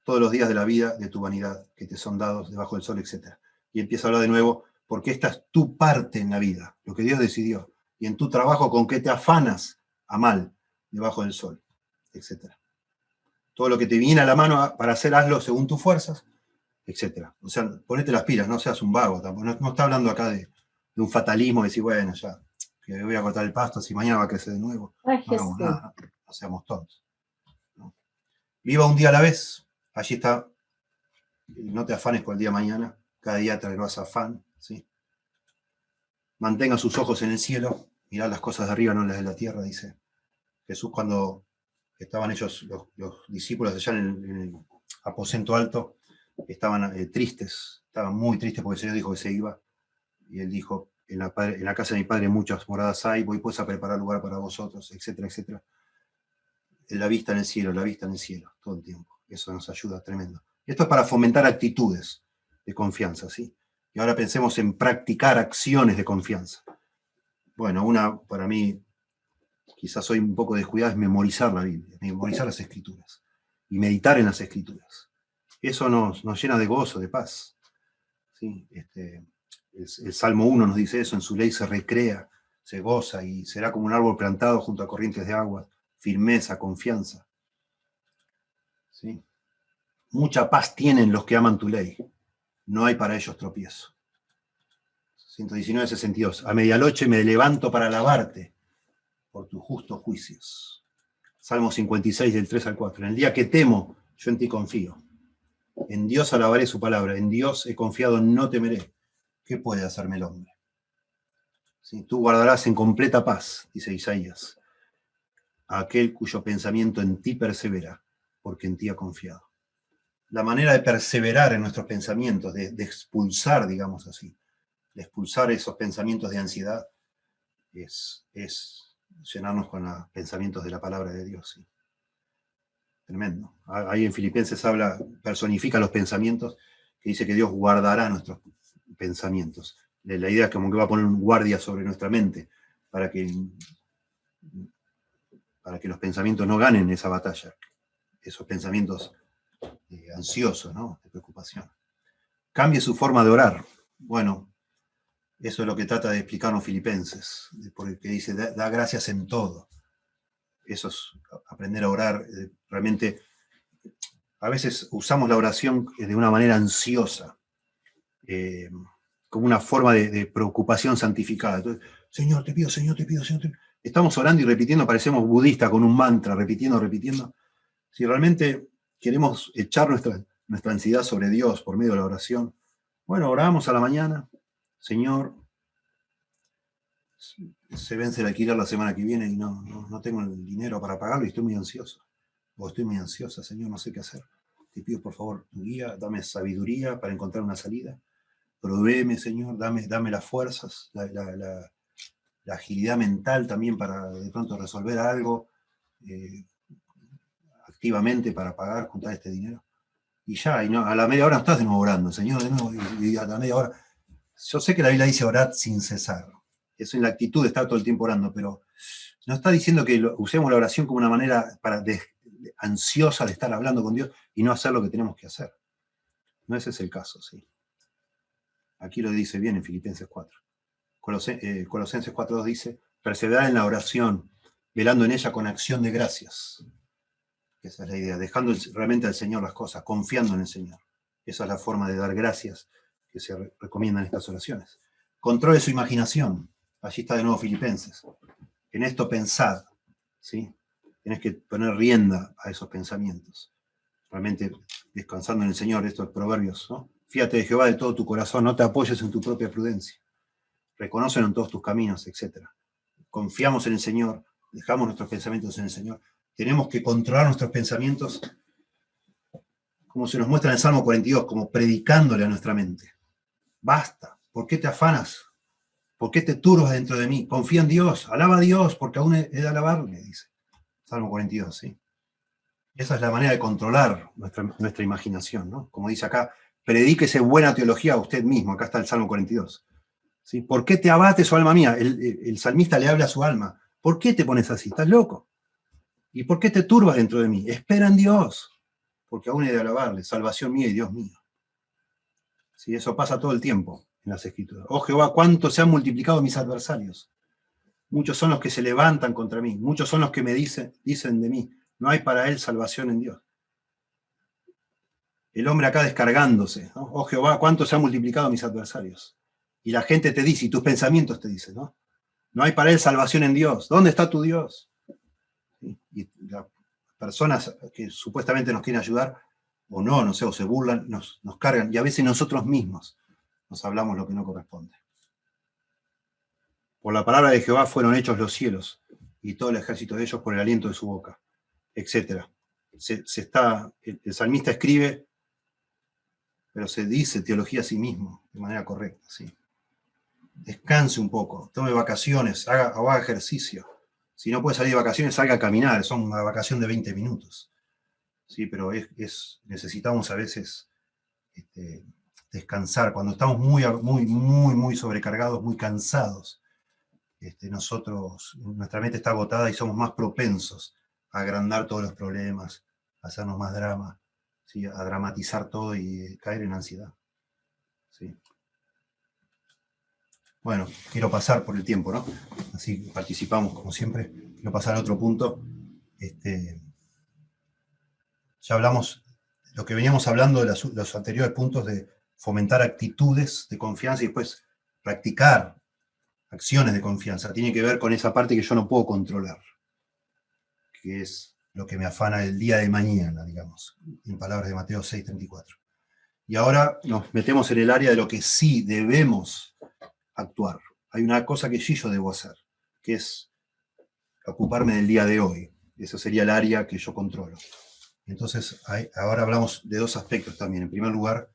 Todos los días de la vida de tu vanidad, que te son dados debajo del sol, etc. Y empieza a hablar de nuevo, porque esta es tu parte en la vida, lo que Dios decidió. Y en tu trabajo, con qué te afanas a mal debajo del sol, etc. Todo lo que te viene a la mano para hacer, hazlo según tus fuerzas, etc. O sea, ponete las pilas, no seas un vago. No está hablando acá de un fatalismo, de decir, bueno, ya, que voy a cortar el pasto, si mañana va a crecer de nuevo. Ay, No hagamos Jesús. nada, no seamos tontos. ¿No? Viva un día a la vez. Allí está. No te afanes por el día de mañana. Cada día traerás afán. ¿Sí? Mantenga sus ojos en el cielo. Mirad las cosas de arriba, no las de la tierra, dice Jesús cuando estaban ellos, los discípulos allá en el aposento alto, estaban tristes, estaban muy tristes porque el Señor dijo que se iba. Y él dijo, en la casa de mi padre muchas moradas hay, voy pues a preparar lugar para vosotros, etcétera, etcétera. La vista en el cielo, todo el tiempo. Eso nos ayuda tremendo. Esto es para fomentar actitudes de confianza, ¿sí? Y ahora pensemos en practicar acciones de confianza. Bueno, una, para mí, quizás soy un poco descuidado, es memorizar la Biblia, memorizar las Escrituras y meditar en las Escrituras. Eso nos llena de gozo, de paz. ¿Sí? El Salmo 1 nos dice eso, en su ley se recrea, se goza y será como un árbol plantado junto a corrientes de agua, firmeza, confianza. ¿Sí? Mucha paz tienen los que aman tu ley, no hay para ellos tropiezo. 119:62, a medianoche me levanto para alabarte por tus justos juicios. Salmo 56, del 3 al 4, en el día que temo, yo en ti confío. En Dios alabaré su palabra, en Dios he confiado, no temeré. ¿Qué puede hacerme el hombre? ¿Sí? Tú guardarás en completa paz, dice Isaías, a aquel cuyo pensamiento en ti persevera, porque en ti ha confiado. La manera de perseverar en nuestros pensamientos, de expulsar, digamos así, de expulsar esos pensamientos de ansiedad, es llenarnos con los pensamientos de la palabra de Dios. ¿Sí? Tremendo. Ahí en Filipenses personifica los pensamientos, que dice que Dios guardará nuestros pensamientos. La idea es como que va a poner un guardia sobre nuestra mente para que los pensamientos no ganen esa batalla, esos pensamientos ansiosos, ¿no? De preocupación. Cambie su forma de orar. Bueno, eso es lo que trata de explicarnos Filipenses, porque dice, da gracias en todo. Eso es aprender a orar. Realmente, a veces usamos la oración de una manera ansiosa, como una forma de preocupación santificada. Entonces, Señor, te pido, Señor, te pido, Señor, te pido. Estamos orando y repitiendo, parecemos budistas con un mantra, repitiendo. Si realmente queremos echar nuestra ansiedad sobre Dios por medio de la oración, bueno, oramos a la mañana, Señor, se vence el alquiler la semana que viene y no tengo el dinero para pagarlo y estoy muy ansioso. O estoy muy ansiosa, Señor, no sé qué hacer. Te pido, por favor, tu guía, dame sabiduría para encontrar una salida. Provéeme, Señor, dame las fuerzas, la agilidad mental también para de pronto resolver algo activamente para pagar, juntar este dinero. Y ya, a la media hora no estás de nuevo orando, Señor, de nuevo, y a la media hora. Yo sé que la Biblia dice orad sin cesar. Eso es la actitud de estar todo el tiempo orando, pero no está diciendo que usemos la oración como una manera ansiosa de estar hablando con Dios y no hacer lo que tenemos que hacer. No ese es el caso, ¿sí? Aquí lo dice bien en Filipenses 4. Colosenses 4:2 dice, perseverar en la oración, velando en ella con acción de gracias. Esa es la idea, dejando realmente al Señor las cosas, confiando en el Señor. Esa es la forma de dar gracias que se recomiendan en estas oraciones. Controle su imaginación. Allí está de nuevo Filipenses. En esto pensad, ¿sí? Tenés que poner rienda a esos pensamientos. Realmente descansando en el Señor, estos proverbios, ¿no? Fíjate de Jehová de todo tu corazón, no te apoyes en tu propia prudencia. Reconócelo en todos tus caminos, etc. Confiamos en el Señor, dejamos nuestros pensamientos en el Señor. Tenemos que controlar nuestros pensamientos, como se nos muestra en el Salmo 42, como predicándole a nuestra mente. Basta, ¿por qué te afanas? ¿Por qué te turbas dentro de mí? Confía en Dios, alaba a Dios, porque aún he de alabarle, dice Salmo 42, ¿sí? Esa es la manera de controlar nuestra imaginación, ¿no? Como dice acá, predíquese buena teología a usted mismo, acá está el Salmo 42. ¿Sí? ¿Por qué te abates, oh alma mía? El salmista le habla a su alma. ¿Por qué te pones así? ¿Estás loco? ¿Y por qué te turbas dentro de mí? Espera en Dios, porque aún he de alabarle, salvación mía y Dios mío. Sí, eso pasa todo el tiempo en las Escrituras. Oh Jehová, cuánto se han multiplicado mis adversarios. Muchos son los que se levantan contra mí, muchos son los que me dicen de mí, no hay para él salvación en Dios. El hombre acá descargándose, ¿no? Oh Jehová, cuánto se han multiplicado mis adversarios. Y la gente te dice, y tus pensamientos te dicen, ¿no? No hay para él salvación en Dios. ¿Dónde está tu Dios? Y las personas que supuestamente nos quieren ayudar, o no, no sé, o se burlan, nos cargan, y a veces nosotros mismos nos hablamos lo que no corresponde. Por la palabra de Jehová fueron hechos los cielos, y todo el ejército de ellos por el aliento de su boca, etc. El salmista escribe, pero se dice teología a sí mismo, de manera correcta, ¿sí? Descanse un poco, tome vacaciones, haga ejercicio. Si no puede salir de vacaciones, salga a caminar, son una vacación de 20 minutos. Sí, pero necesitamos a veces descansar. Cuando estamos muy sobrecargados, muy cansados, nuestra mente está agotada y somos más propensos a agrandar todos los problemas, a hacernos más drama, ¿sí? A dramatizar todo y caer en ansiedad. ¿Sí? Bueno, quiero pasar por el tiempo, ¿no? Así participamos como siempre. Quiero pasar a otro punto. Ya hablamos, lo que veníamos hablando de los anteriores puntos de fomentar actitudes de confianza y después practicar acciones de confianza. Tiene que ver con esa parte que yo no puedo controlar, que es lo que me afana el día de mañana, digamos, en palabras de Mateo 6:34. Y ahora nos metemos en el área de lo que sí debemos actuar. Hay una cosa que sí yo debo hacer, que es ocuparme del día de hoy. Eso sería el área que yo controlo. Entonces, ahora hablamos de dos aspectos también. En primer lugar,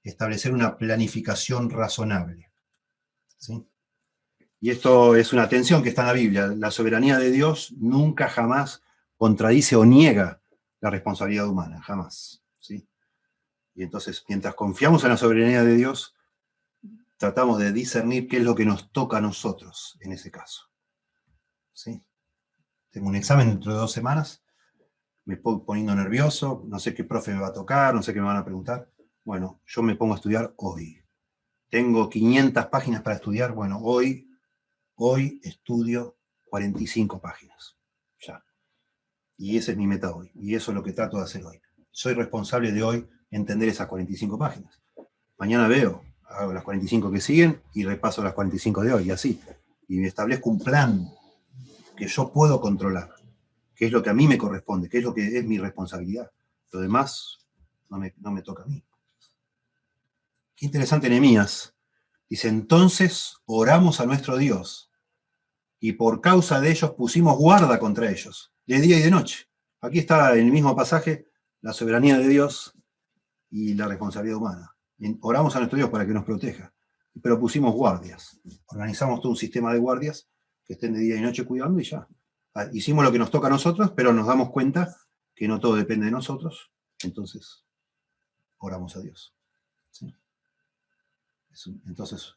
establecer una planificación razonable. ¿Sí? Y esto es una tensión que está en la Biblia. La soberanía de Dios nunca jamás contradice o niega la responsabilidad humana, jamás. ¿Sí? Y entonces, mientras confiamos en la soberanía de Dios, tratamos de discernir qué es lo que nos toca a nosotros en ese caso. ¿Sí? Tengo un examen dentro de 2 semanas, me estoy poniendo nervioso, no sé qué profe me va a tocar, no sé qué me van a preguntar. Bueno, yo me pongo a estudiar hoy. Tengo 500 páginas para estudiar, bueno, hoy estudio 45 páginas. Ya. Y esa es mi meta hoy. Y eso es lo que trato de hacer hoy. Soy responsable de hoy entender esas 45 páginas. Mañana veo, hago las 45 que siguen y repaso las 45 de hoy, y así. Y establezco un plan que yo puedo controlar, que es lo que a mí me corresponde, que es lo que es mi responsabilidad. Lo demás no me toca a mí. Qué interesante Nehemías. Dice, entonces oramos a nuestro Dios y por causa de ellos pusimos guarda contra ellos, de día y de noche. Aquí está en el mismo pasaje la soberanía de Dios y la responsabilidad humana. Oramos a nuestro Dios para que nos proteja, pero pusimos guardias. Organizamos todo un sistema de guardias que estén de día y noche cuidando y ya. Hicimos lo que nos toca a nosotros, pero nos damos cuenta que no todo depende de nosotros, entonces oramos a Dios. ¿Sí? Entonces,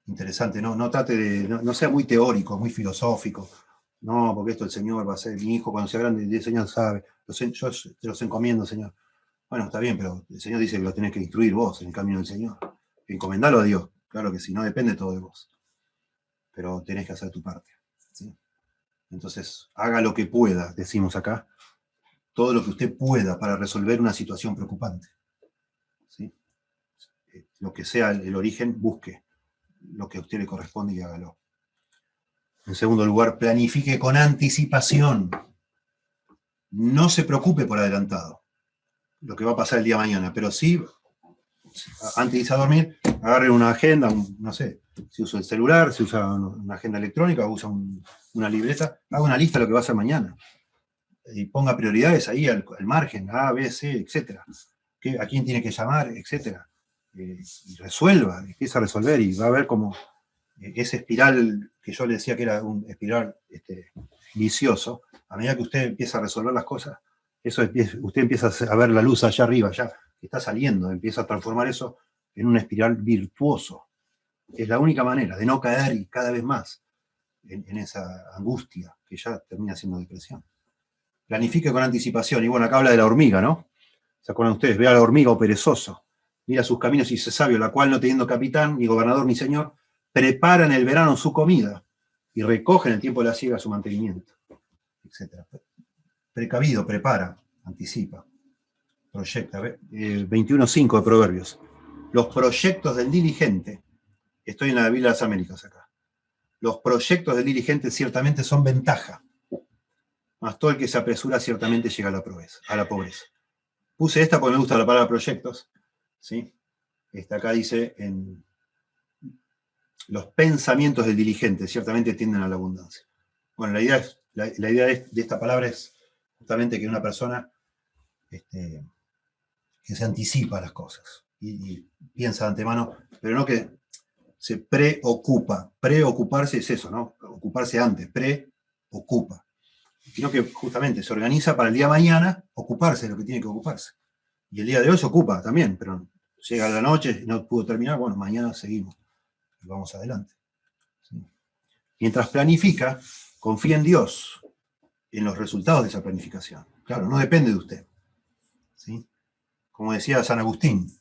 interesante, ¿no? No trate de, no sea muy teórico, muy filosófico. No, porque esto el Señor va a ser mi hijo cuando sea grande, el Señor sabe. Yo te los encomiendo, Señor. Bueno, está bien, pero el Señor dice que lo tenés que instruir vos en el camino del Señor. Encomendalo a Dios. Claro que sí, no depende todo de vos. Pero tenés que hacer tu parte. ¿Sí? Entonces, haga lo que pueda, decimos acá. Todo lo que usted pueda para resolver una situación preocupante. ¿Sí? Lo que sea el origen, busque lo que a usted le corresponde y hágalo. En segundo lugar, planifique con anticipación. No se preocupe por adelantado lo que va a pasar el día de mañana, pero sí, antes de irse a dormir, agarre una agenda, no sé, si usa el celular, si usa una agenda electrónica, o usa una libreta, haga una lista de lo que va a hacer mañana. Y ponga prioridades ahí al margen, A, B, C, etc. ¿A quién tiene que llamar, etcétera? Y resuelva, empieza a resolver y va a ver cómo ese espiral que yo le decía que era un espiral vicioso, a medida que usted empieza a resolver las cosas, usted empieza a ver la luz allá arriba, ya que está saliendo, empieza a transformar eso en un espiral virtuoso. Es la única manera de no caer y cada vez más en esa angustia que ya termina siendo depresión. Planifique con anticipación. Y bueno, acá habla de la hormiga, ¿no? ¿Se acuerdan ustedes? Ve a la hormiga o perezoso. Mira sus caminos y dice sabio, la cual no teniendo capitán, ni gobernador, ni señor, prepara en el verano su comida y recoge en el tiempo de la siega su mantenimiento, etc. Precavido, prepara, anticipa, proyecta. 21.5 de Proverbios. Los proyectos del diligente, estoy en la Biblia de las Américas acá, los proyectos del diligente ciertamente son ventaja, mas todo el que se apresura ciertamente llega a la pobreza. Puse esta porque me gusta la palabra proyectos, ¿sí? Acá dice, los pensamientos del diligente ciertamente tienden a la abundancia. Bueno, la idea de esta palabra es justamente que una persona que se anticipa a las cosas y piensa de antemano, pero no que se preocupa. Preocuparse es eso, ¿no? Ocuparse antes, preocupa. Sino que justamente se organiza para el día de mañana ocuparse de lo que tiene que ocuparse. Y el día de hoy se ocupa también, pero llega la noche y no pudo terminar, bueno, mañana seguimos y vamos adelante. ¿Sí? Mientras planifica, confía en Dios, en los resultados de esa planificación. Claro, no depende de usted. ¿Sí? Como decía San Agustín,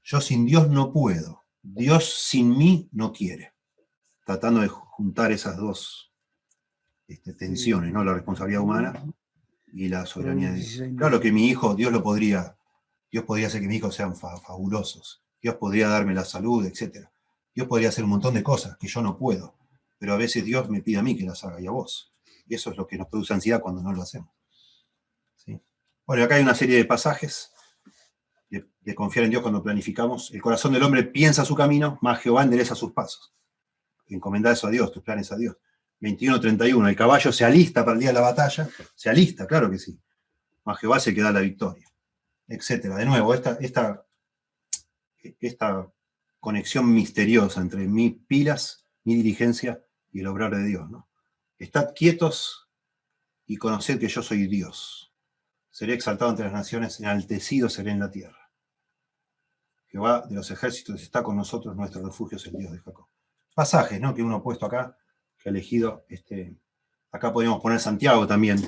yo sin Dios no puedo, Dios sin mí no quiere. Tratando de juntar esas dos tensiones, ¿no? La responsabilidad humana y la soberanía de Dios. Claro que mi hijo, Dios podría hacer que mis hijos sean fabulosos, Dios podría darme la salud, etc. Dios podría hacer un montón de cosas que yo no puedo, pero a veces Dios me pide a mí que las haga y a vos. Y eso es lo que nos produce ansiedad cuando no lo hacemos. ¿Sí? Bueno, acá hay una serie de pasajes de confiar en Dios cuando planificamos. El corazón del hombre piensa su camino, mas Jehová endereza sus pasos. Encomendá eso a Dios, tus planes a Dios. 21:31, el caballo se alista para el día de la batalla, se alista, claro que sí, mas Jehová es el que da la victoria, etcétera. De nuevo, esta conexión misteriosa entre mis pilas, mi diligencia y el obrar de Dios, ¿no? Estad quietos y conoced que yo soy Dios. Seré exaltado entre las naciones, enaltecido seré en la tierra. Jehová de los ejércitos está con nosotros, nuestro refugio es el Dios de Jacob. Pasajes, ¿no? Que uno ha puesto acá, que ha elegido. Acá podríamos poner Santiago también.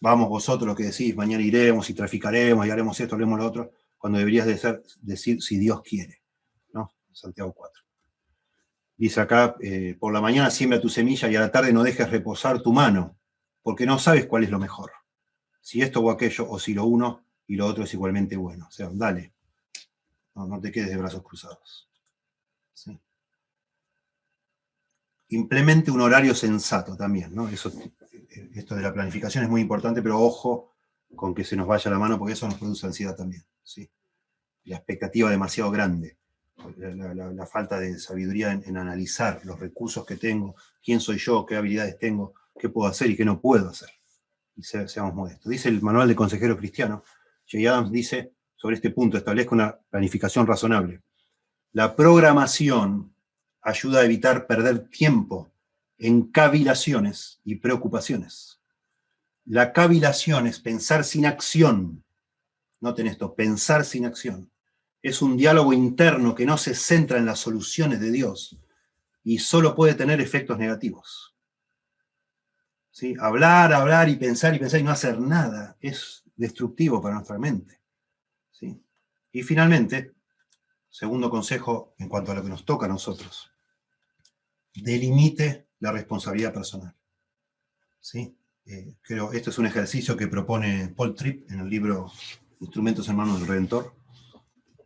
Vamos vosotros los que decís, mañana iremos y traficaremos y haremos esto, haremos lo otro, cuando deberías decir si Dios quiere, ¿no? Santiago 4. Dice acá, por la mañana siembra tu semilla y a la tarde no dejes reposar tu mano, porque no sabes cuál es lo mejor. Si esto o aquello, o si lo uno y lo otro es igualmente bueno. O sea, dale. No te quedes de brazos cruzados. ¿Sí? Implemente un horario sensato también, ¿no? Esto de la planificación es muy importante, pero ojo con que se nos vaya la mano, porque eso nos produce ansiedad también, ¿sí? La expectativa demasiado grande, la falta de sabiduría en analizar los recursos que tengo, quién soy yo, qué habilidades tengo, qué puedo hacer y qué no puedo hacer. Y seamos modestos. Dice el Manual de Consejero Cristiano, Jay Adams dice sobre este punto, establezca una planificación razonable. La programación ayuda a evitar perder tiempo en cavilaciones y preocupaciones. La cavilación es pensar sin acción. Noten esto, pensar sin acción. Es un diálogo interno que no se centra en las soluciones de Dios y solo puede tener efectos negativos. ¿Sí? Hablar y pensar y no hacer nada es destructivo para nuestra mente. ¿Sí? Y finalmente, segundo consejo en cuanto a lo que nos toca a nosotros, delimite la responsabilidad personal. ¿Sí? Creo esto es un ejercicio que propone Paul Tripp en el libro Instrumentos en manos del Redentor,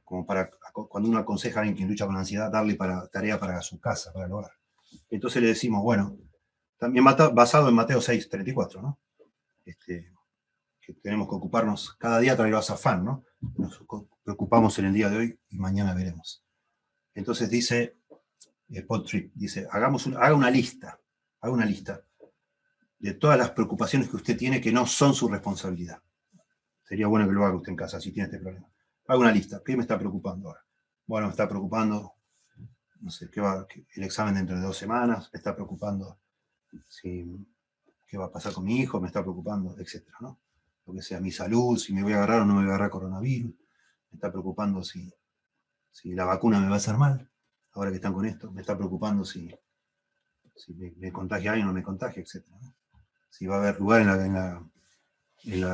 como para cuando uno aconseja a alguien que lucha con ansiedad, darle tarea para su casa, para el hogar. Entonces le decimos, bueno, también basado en Mateo 6:34, ¿no? Que tenemos que ocuparnos, cada día traerás afán, ¿no? Nos preocupamos en el día de hoy y mañana veremos. Entonces dice Paul Tripp, dice, haga una lista de todas las preocupaciones que usted tiene que no son su responsabilidad. Sería bueno que lo haga usted en casa si tiene este problema. Haga una lista. ¿Qué me está preocupando ahora? Bueno, me está preocupando, no sé, el examen dentro de 2 semanas, me está preocupando qué va a pasar con mi hijo, me está preocupando, etcétera, ¿no? Lo que sea, mi salud, si me voy a agarrar o no me voy a agarrar coronavirus, me está preocupando si la vacuna me va a hacer mal, ahora que están con esto, me está preocupando si Si me contagia alguien o no me contagia, etc. ¿no? Si va a haber lugar en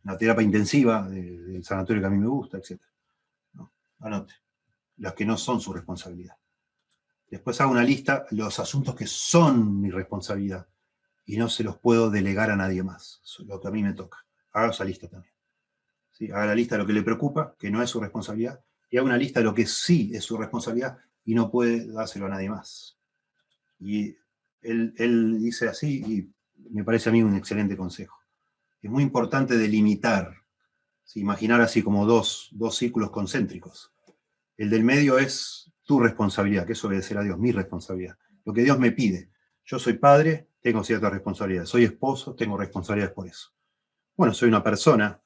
la terapia intensiva del sanatorio que a mí me gusta, etc. ¿no? Anote, las que no son su responsabilidad. Después hago una lista, los asuntos que son mi responsabilidad y no se los puedo delegar a nadie más, lo que a mí me toca. Haga esa lista también. ¿Sí? Haga la lista de lo que le preocupa, que no es su responsabilidad, y haga una lista de lo que sí es su responsabilidad y no puede dárselo a nadie más. Y él dice así, y me parece a mí un excelente consejo. Es muy importante delimitar, ¿sí? Imaginar así como dos círculos concéntricos. El del medio es tu responsabilidad, que es obedecer a Dios, mi responsabilidad. Lo que Dios me pide. Yo soy padre, tengo ciertas responsabilidades. Soy esposo, tengo responsabilidades por eso. Bueno, soy una persona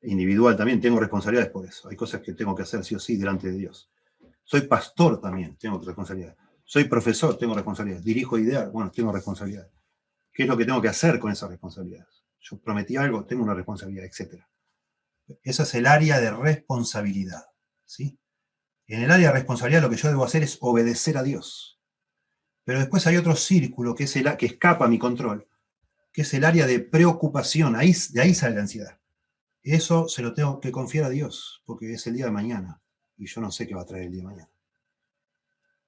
individual también, tengo responsabilidades por eso. Hay cosas que tengo que hacer sí o sí delante de Dios. Soy pastor también, tengo responsabilidades. Soy profesor, tengo responsabilidades. Dirijo ideal, bueno, tengo responsabilidades. ¿Qué es lo que tengo que hacer con esas responsabilidades? Yo prometí algo, tengo una responsabilidad, etc. Esa es el área de responsabilidad, ¿sí? En el área de responsabilidad lo que yo debo hacer es obedecer a Dios. Pero después hay otro círculo que es el que escapa a mi control, que es el área de preocupación. De ahí sale la ansiedad. Eso se lo tengo que confiar a Dios, porque es el día de mañana y yo no sé qué va a traer el día de mañana.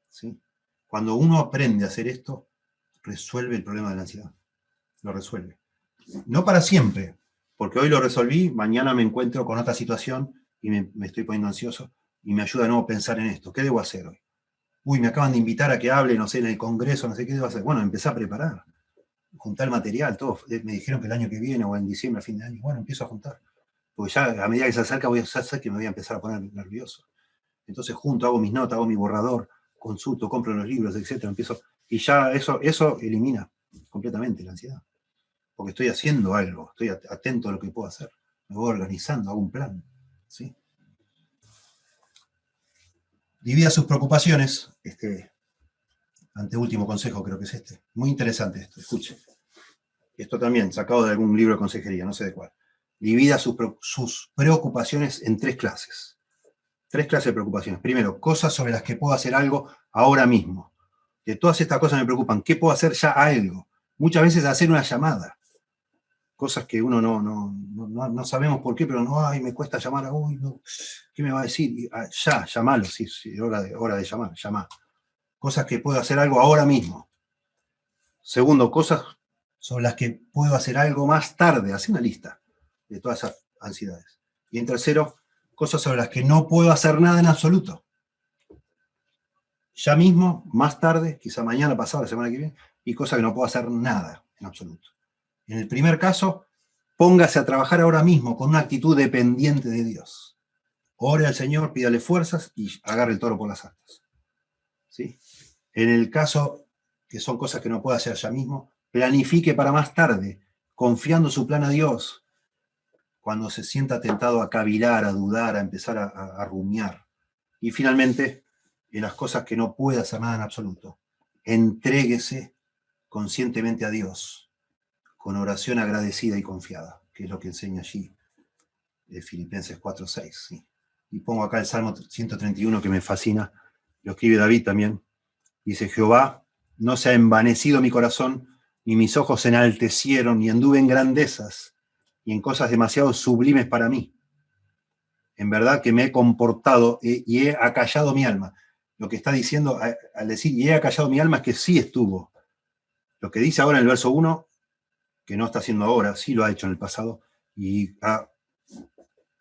¿Sí? Cuando uno aprende a hacer esto, resuelve el problema de la ansiedad. Lo resuelve. No para siempre, porque hoy lo resolví, mañana me encuentro con otra situación y me estoy poniendo ansioso y me ayuda a no pensar en esto. ¿Qué debo hacer hoy? Uy, me acaban de invitar a que hable, no sé, en el Congreso, no sé qué debo hacer. Bueno, empecé a preparar, juntar material, todo. Me dijeron que el año que viene o en diciembre, a fin de año, bueno, empiezo a juntar. Porque ya a medida que se acerca voy a hacer que me voy a empezar a poner nervioso. Entonces junto, hago mis notas, hago mi borrador, consulto, compro los libros, etcétera, empiezo, y ya eso elimina completamente la ansiedad. Porque estoy haciendo algo, estoy atento a lo que puedo hacer. Me voy organizando, hago un plan. ¿Sí? Divida sus preocupaciones. Anteúltimo consejo creo que es este. Muy interesante esto, escuche. Esto también, sacado de algún libro de consejería, no sé de cuál. Divida sus preocupaciones en tres clases. Tres clases de preocupaciones. Primero, cosas sobre las que puedo hacer algo ahora mismo. De todas estas cosas me preocupan. ¿Qué puedo hacer ya algo? Muchas veces hacer una llamada. Cosas que uno no sabemos por qué, pero no, ay, me cuesta llamar a uy, no, ¿qué me va a decir? Y, ya, llamalo, sí, hora de llamar, llamar. Cosas que puedo hacer algo ahora mismo. Segundo, cosas sobre las que puedo hacer algo más tarde. Haz una lista de todas esas ansiedades. Y en tercero, cosas sobre las que no puedo hacer nada en absoluto. Ya mismo, más tarde, quizá mañana, pasado, la semana que viene, y cosas que no puedo hacer nada en absoluto. En el primer caso, póngase a trabajar ahora mismo con una actitud dependiente de Dios. Ore al Señor, pídale fuerzas y agarre el toro por las astas. ¿Sí? En el caso que son cosas que no puede hacer ya mismo, planifique para más tarde, confiando su plan a Dios, cuando se sienta tentado a cavilar, a dudar, a empezar a rumiar. Y finalmente, en las cosas que no puede hacer nada en absoluto, entréguese conscientemente a Dios, con oración agradecida y confiada, que es lo que enseña allí Filipenses 4:6. ¿Sí? Y pongo acá el Salmo 131 que me fascina, lo escribe David también. Dice, Jehová, no se ha envanecido mi corazón, ni mis ojos se enaltecieron, ni anduve en grandezas, y en cosas demasiado sublimes para mí. En verdad que me he comportado y he acallado mi alma. Lo que está diciendo al decir y he acallado mi alma es que sí estuvo. Lo que dice ahora en el verso 1, que no está haciendo ahora, sí lo ha hecho en el pasado, y ha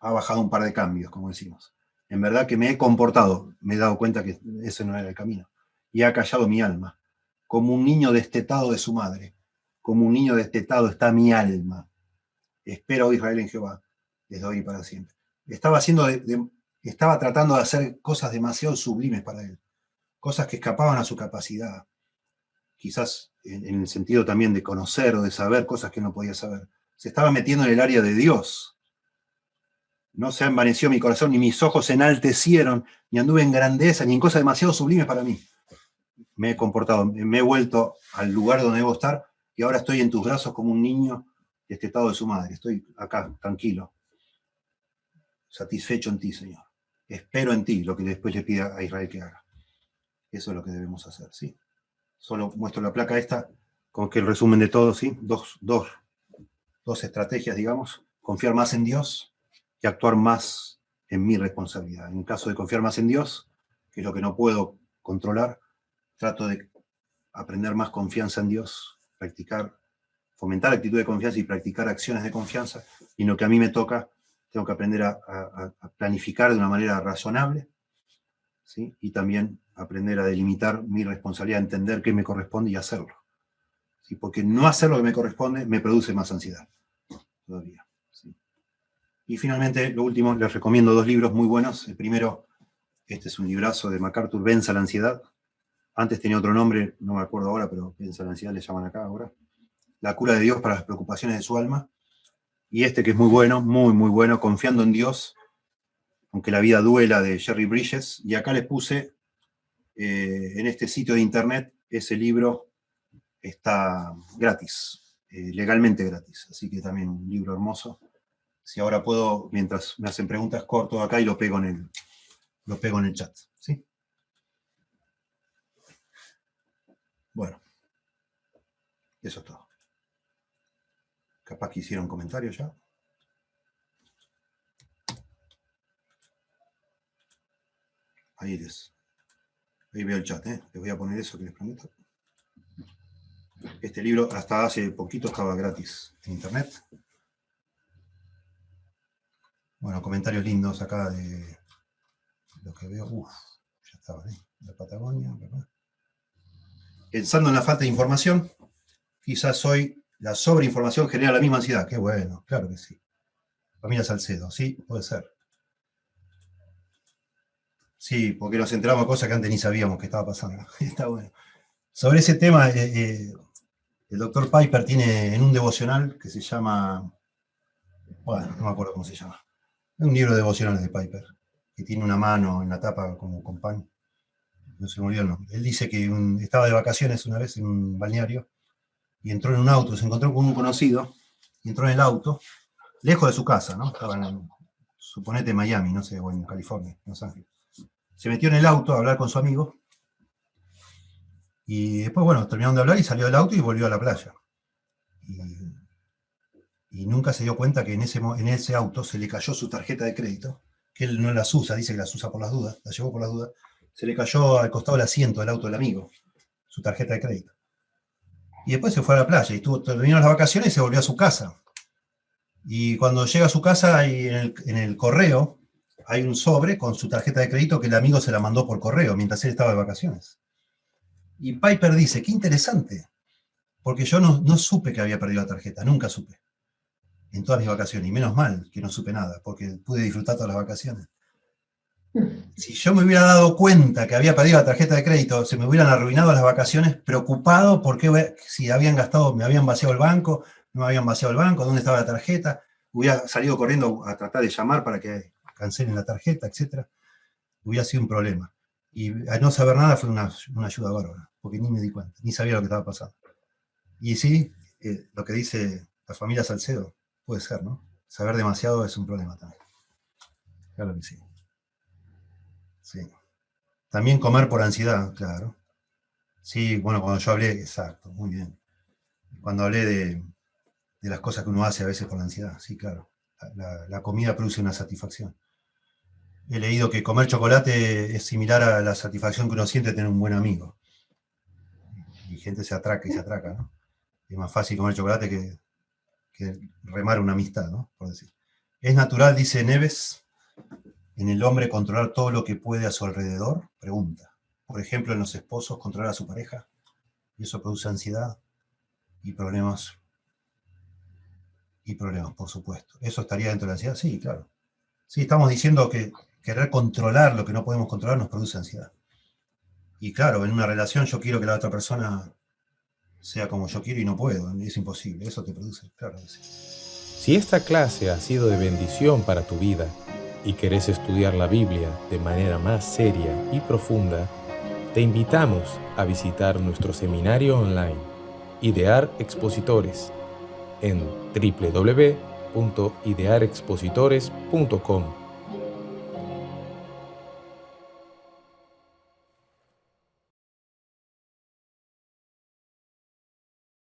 bajado un par de cambios, como decimos. En verdad que me he comportado, me he dado cuenta que ese no era el camino. Y ha callado mi alma, como un niño destetado de su madre. Como un niño destetado está mi alma. Espero, Israel, en Jehová, desde hoy y para siempre. Estaba tratando de hacer cosas demasiado sublimes para él, cosas que escapaban a su capacidad, quizás en el sentido también de conocer o de saber cosas que no podía saber. Se estaba metiendo en el área de Dios. No se envaneció mi corazón, ni mis ojos se enaltecieron, ni anduve en grandeza, ni en cosas demasiado sublimes para mí. Me he comportado, me he vuelto al lugar donde debo estar y ahora estoy en tus brazos como un niño destetado de su madre. Estoy acá, tranquilo, satisfecho en ti, Señor. Espero en ti lo que después le pida a Israel que haga. Eso es lo que debemos hacer, ¿sí? solo muestro la placa esta, como que el resumen de todo, ¿sí? Dos estrategias, digamos. Confiar más en Dios y actuar más en mi responsabilidad. En caso de confiar más en Dios, que es lo que no puedo controlar, trato de aprender más confianza en Dios, practicar, fomentar actitud de confianza y practicar acciones de confianza. Y en lo que a mí me toca, tengo que aprender a planificar de una manera razonable, ¿sí? Y también aprender a delimitar mi responsabilidad, entender qué me corresponde y hacerlo. ¿Sí? Porque no hacer lo que me corresponde me produce más ansiedad todavía. ¿Sí? Y finalmente, lo último, les recomiendo 2 libros muy buenos. El primero, este es un librazo de MacArthur, Venza la ansiedad. Antes tenía otro nombre, no me acuerdo ahora, pero Venza la ansiedad le llaman acá ahora. La cura de Dios para las preocupaciones de su alma. Y este que es muy bueno, muy bueno, Confiando en Dios, aunque la vida duela, de Jerry Bridges. Y acá les puse, en este sitio de internet, ese libro está gratis, legalmente gratis. Así que también un libro hermoso. Si ahora puedo, mientras me hacen preguntas, corto acá y lo pego en el chat. ¿Sí? Bueno, eso es todo. Capaz que hicieron comentarios ya. Ahí veo el chat, ¿eh? Les voy a poner eso que les prometo. Este libro hasta hace poquito estaba gratis en internet. Bueno, comentarios lindos acá de lo que veo. Ya estaba, ¿eh? La Patagonia, ¿verdad? Pensando en la falta de información, quizás hoy la sobreinformación genera la misma ansiedad. Qué bueno, claro que sí. Familia Salcedo, sí, puede ser. Sí, porque nos enteramos de cosas que antes ni sabíamos que estaba pasando. Está bueno. Sobre ese tema, el doctor Piper tiene en un devocional que se llama, bueno, no me acuerdo cómo se llama. Es un libro de devocionales de Piper, que tiene una mano en la tapa como con pan. No se me olvidó el nombre. Él dice que estaba de vacaciones una vez en un balneario y entró en un auto, se encontró con un conocido y entró en el auto, lejos de su casa, ¿no? Estaba suponete Miami, no sé, o en California, Los Ángeles. Se metió en el auto a hablar con su amigo y después, bueno, terminaron de hablar y salió del auto y volvió a la playa. Y nunca se dio cuenta que en ese auto se le cayó su tarjeta de crédito, que él no las usa, dice que las usa por las dudas, las llevó por las dudas, se le cayó al costado del asiento del auto del amigo, su tarjeta de crédito. Y después se fue a la playa y terminó las vacaciones y se volvió a su casa. Y cuando llega a su casa, hay en el correo, hay un sobre con su tarjeta de crédito que el amigo se la mandó por correo mientras él estaba de vacaciones. Y Piper dice, qué interesante, porque yo no supe que había perdido la tarjeta, nunca supe, en todas mis vacaciones, y menos mal que no supe nada, porque pude disfrutar todas las vacaciones. Si yo me hubiera dado cuenta que había perdido la tarjeta de crédito, se me hubieran arruinado las vacaciones, preocupado porque si habían gastado, me habían vaciado el banco, no me habían vaciado el banco, dónde estaba la tarjeta, hubiera salido corriendo a tratar de llamar para que cancelen la tarjeta, etc. Hubiera sido un problema. Y al no saber nada fue una ayuda bárbara, porque ni me di cuenta, ni sabía lo que estaba pasando. Y sí, lo que dice la familia Salcedo, puede ser, ¿no? Saber demasiado es un problema también. Claro que sí. Sí. También comer por ansiedad, claro. Sí, bueno, cuando yo hablé, exacto, muy bien. Cuando hablé de las cosas que uno hace a veces por la ansiedad, sí, claro. La comida produce una satisfacción. He leído que comer chocolate es similar a la satisfacción que uno siente de tener un buen amigo. Y gente se atraca y se atraca, ¿no? Es más fácil comer chocolate que remar una amistad, ¿no? Por decir. Es natural, dice Neves, en el hombre controlar todo lo que puede a su alrededor. Pregunta. Por ejemplo, en los esposos, controlar a su pareja. Y eso produce ansiedad y problemas. Y problemas, por supuesto. ¿Eso estaría dentro de la ansiedad? Sí, claro. Sí, estamos diciendo que querer controlar lo que no podemos controlar nos produce ansiedad. Y claro, en una relación yo quiero que la otra persona sea como yo quiero y no puedo. Es imposible. Eso te produce, claro que sí. Si esta clase ha sido de bendición para tu vida y querés estudiar la Biblia de manera más seria y profunda, te invitamos a visitar nuestro seminario online, Idear Expositores, en www.idearexpositores.com.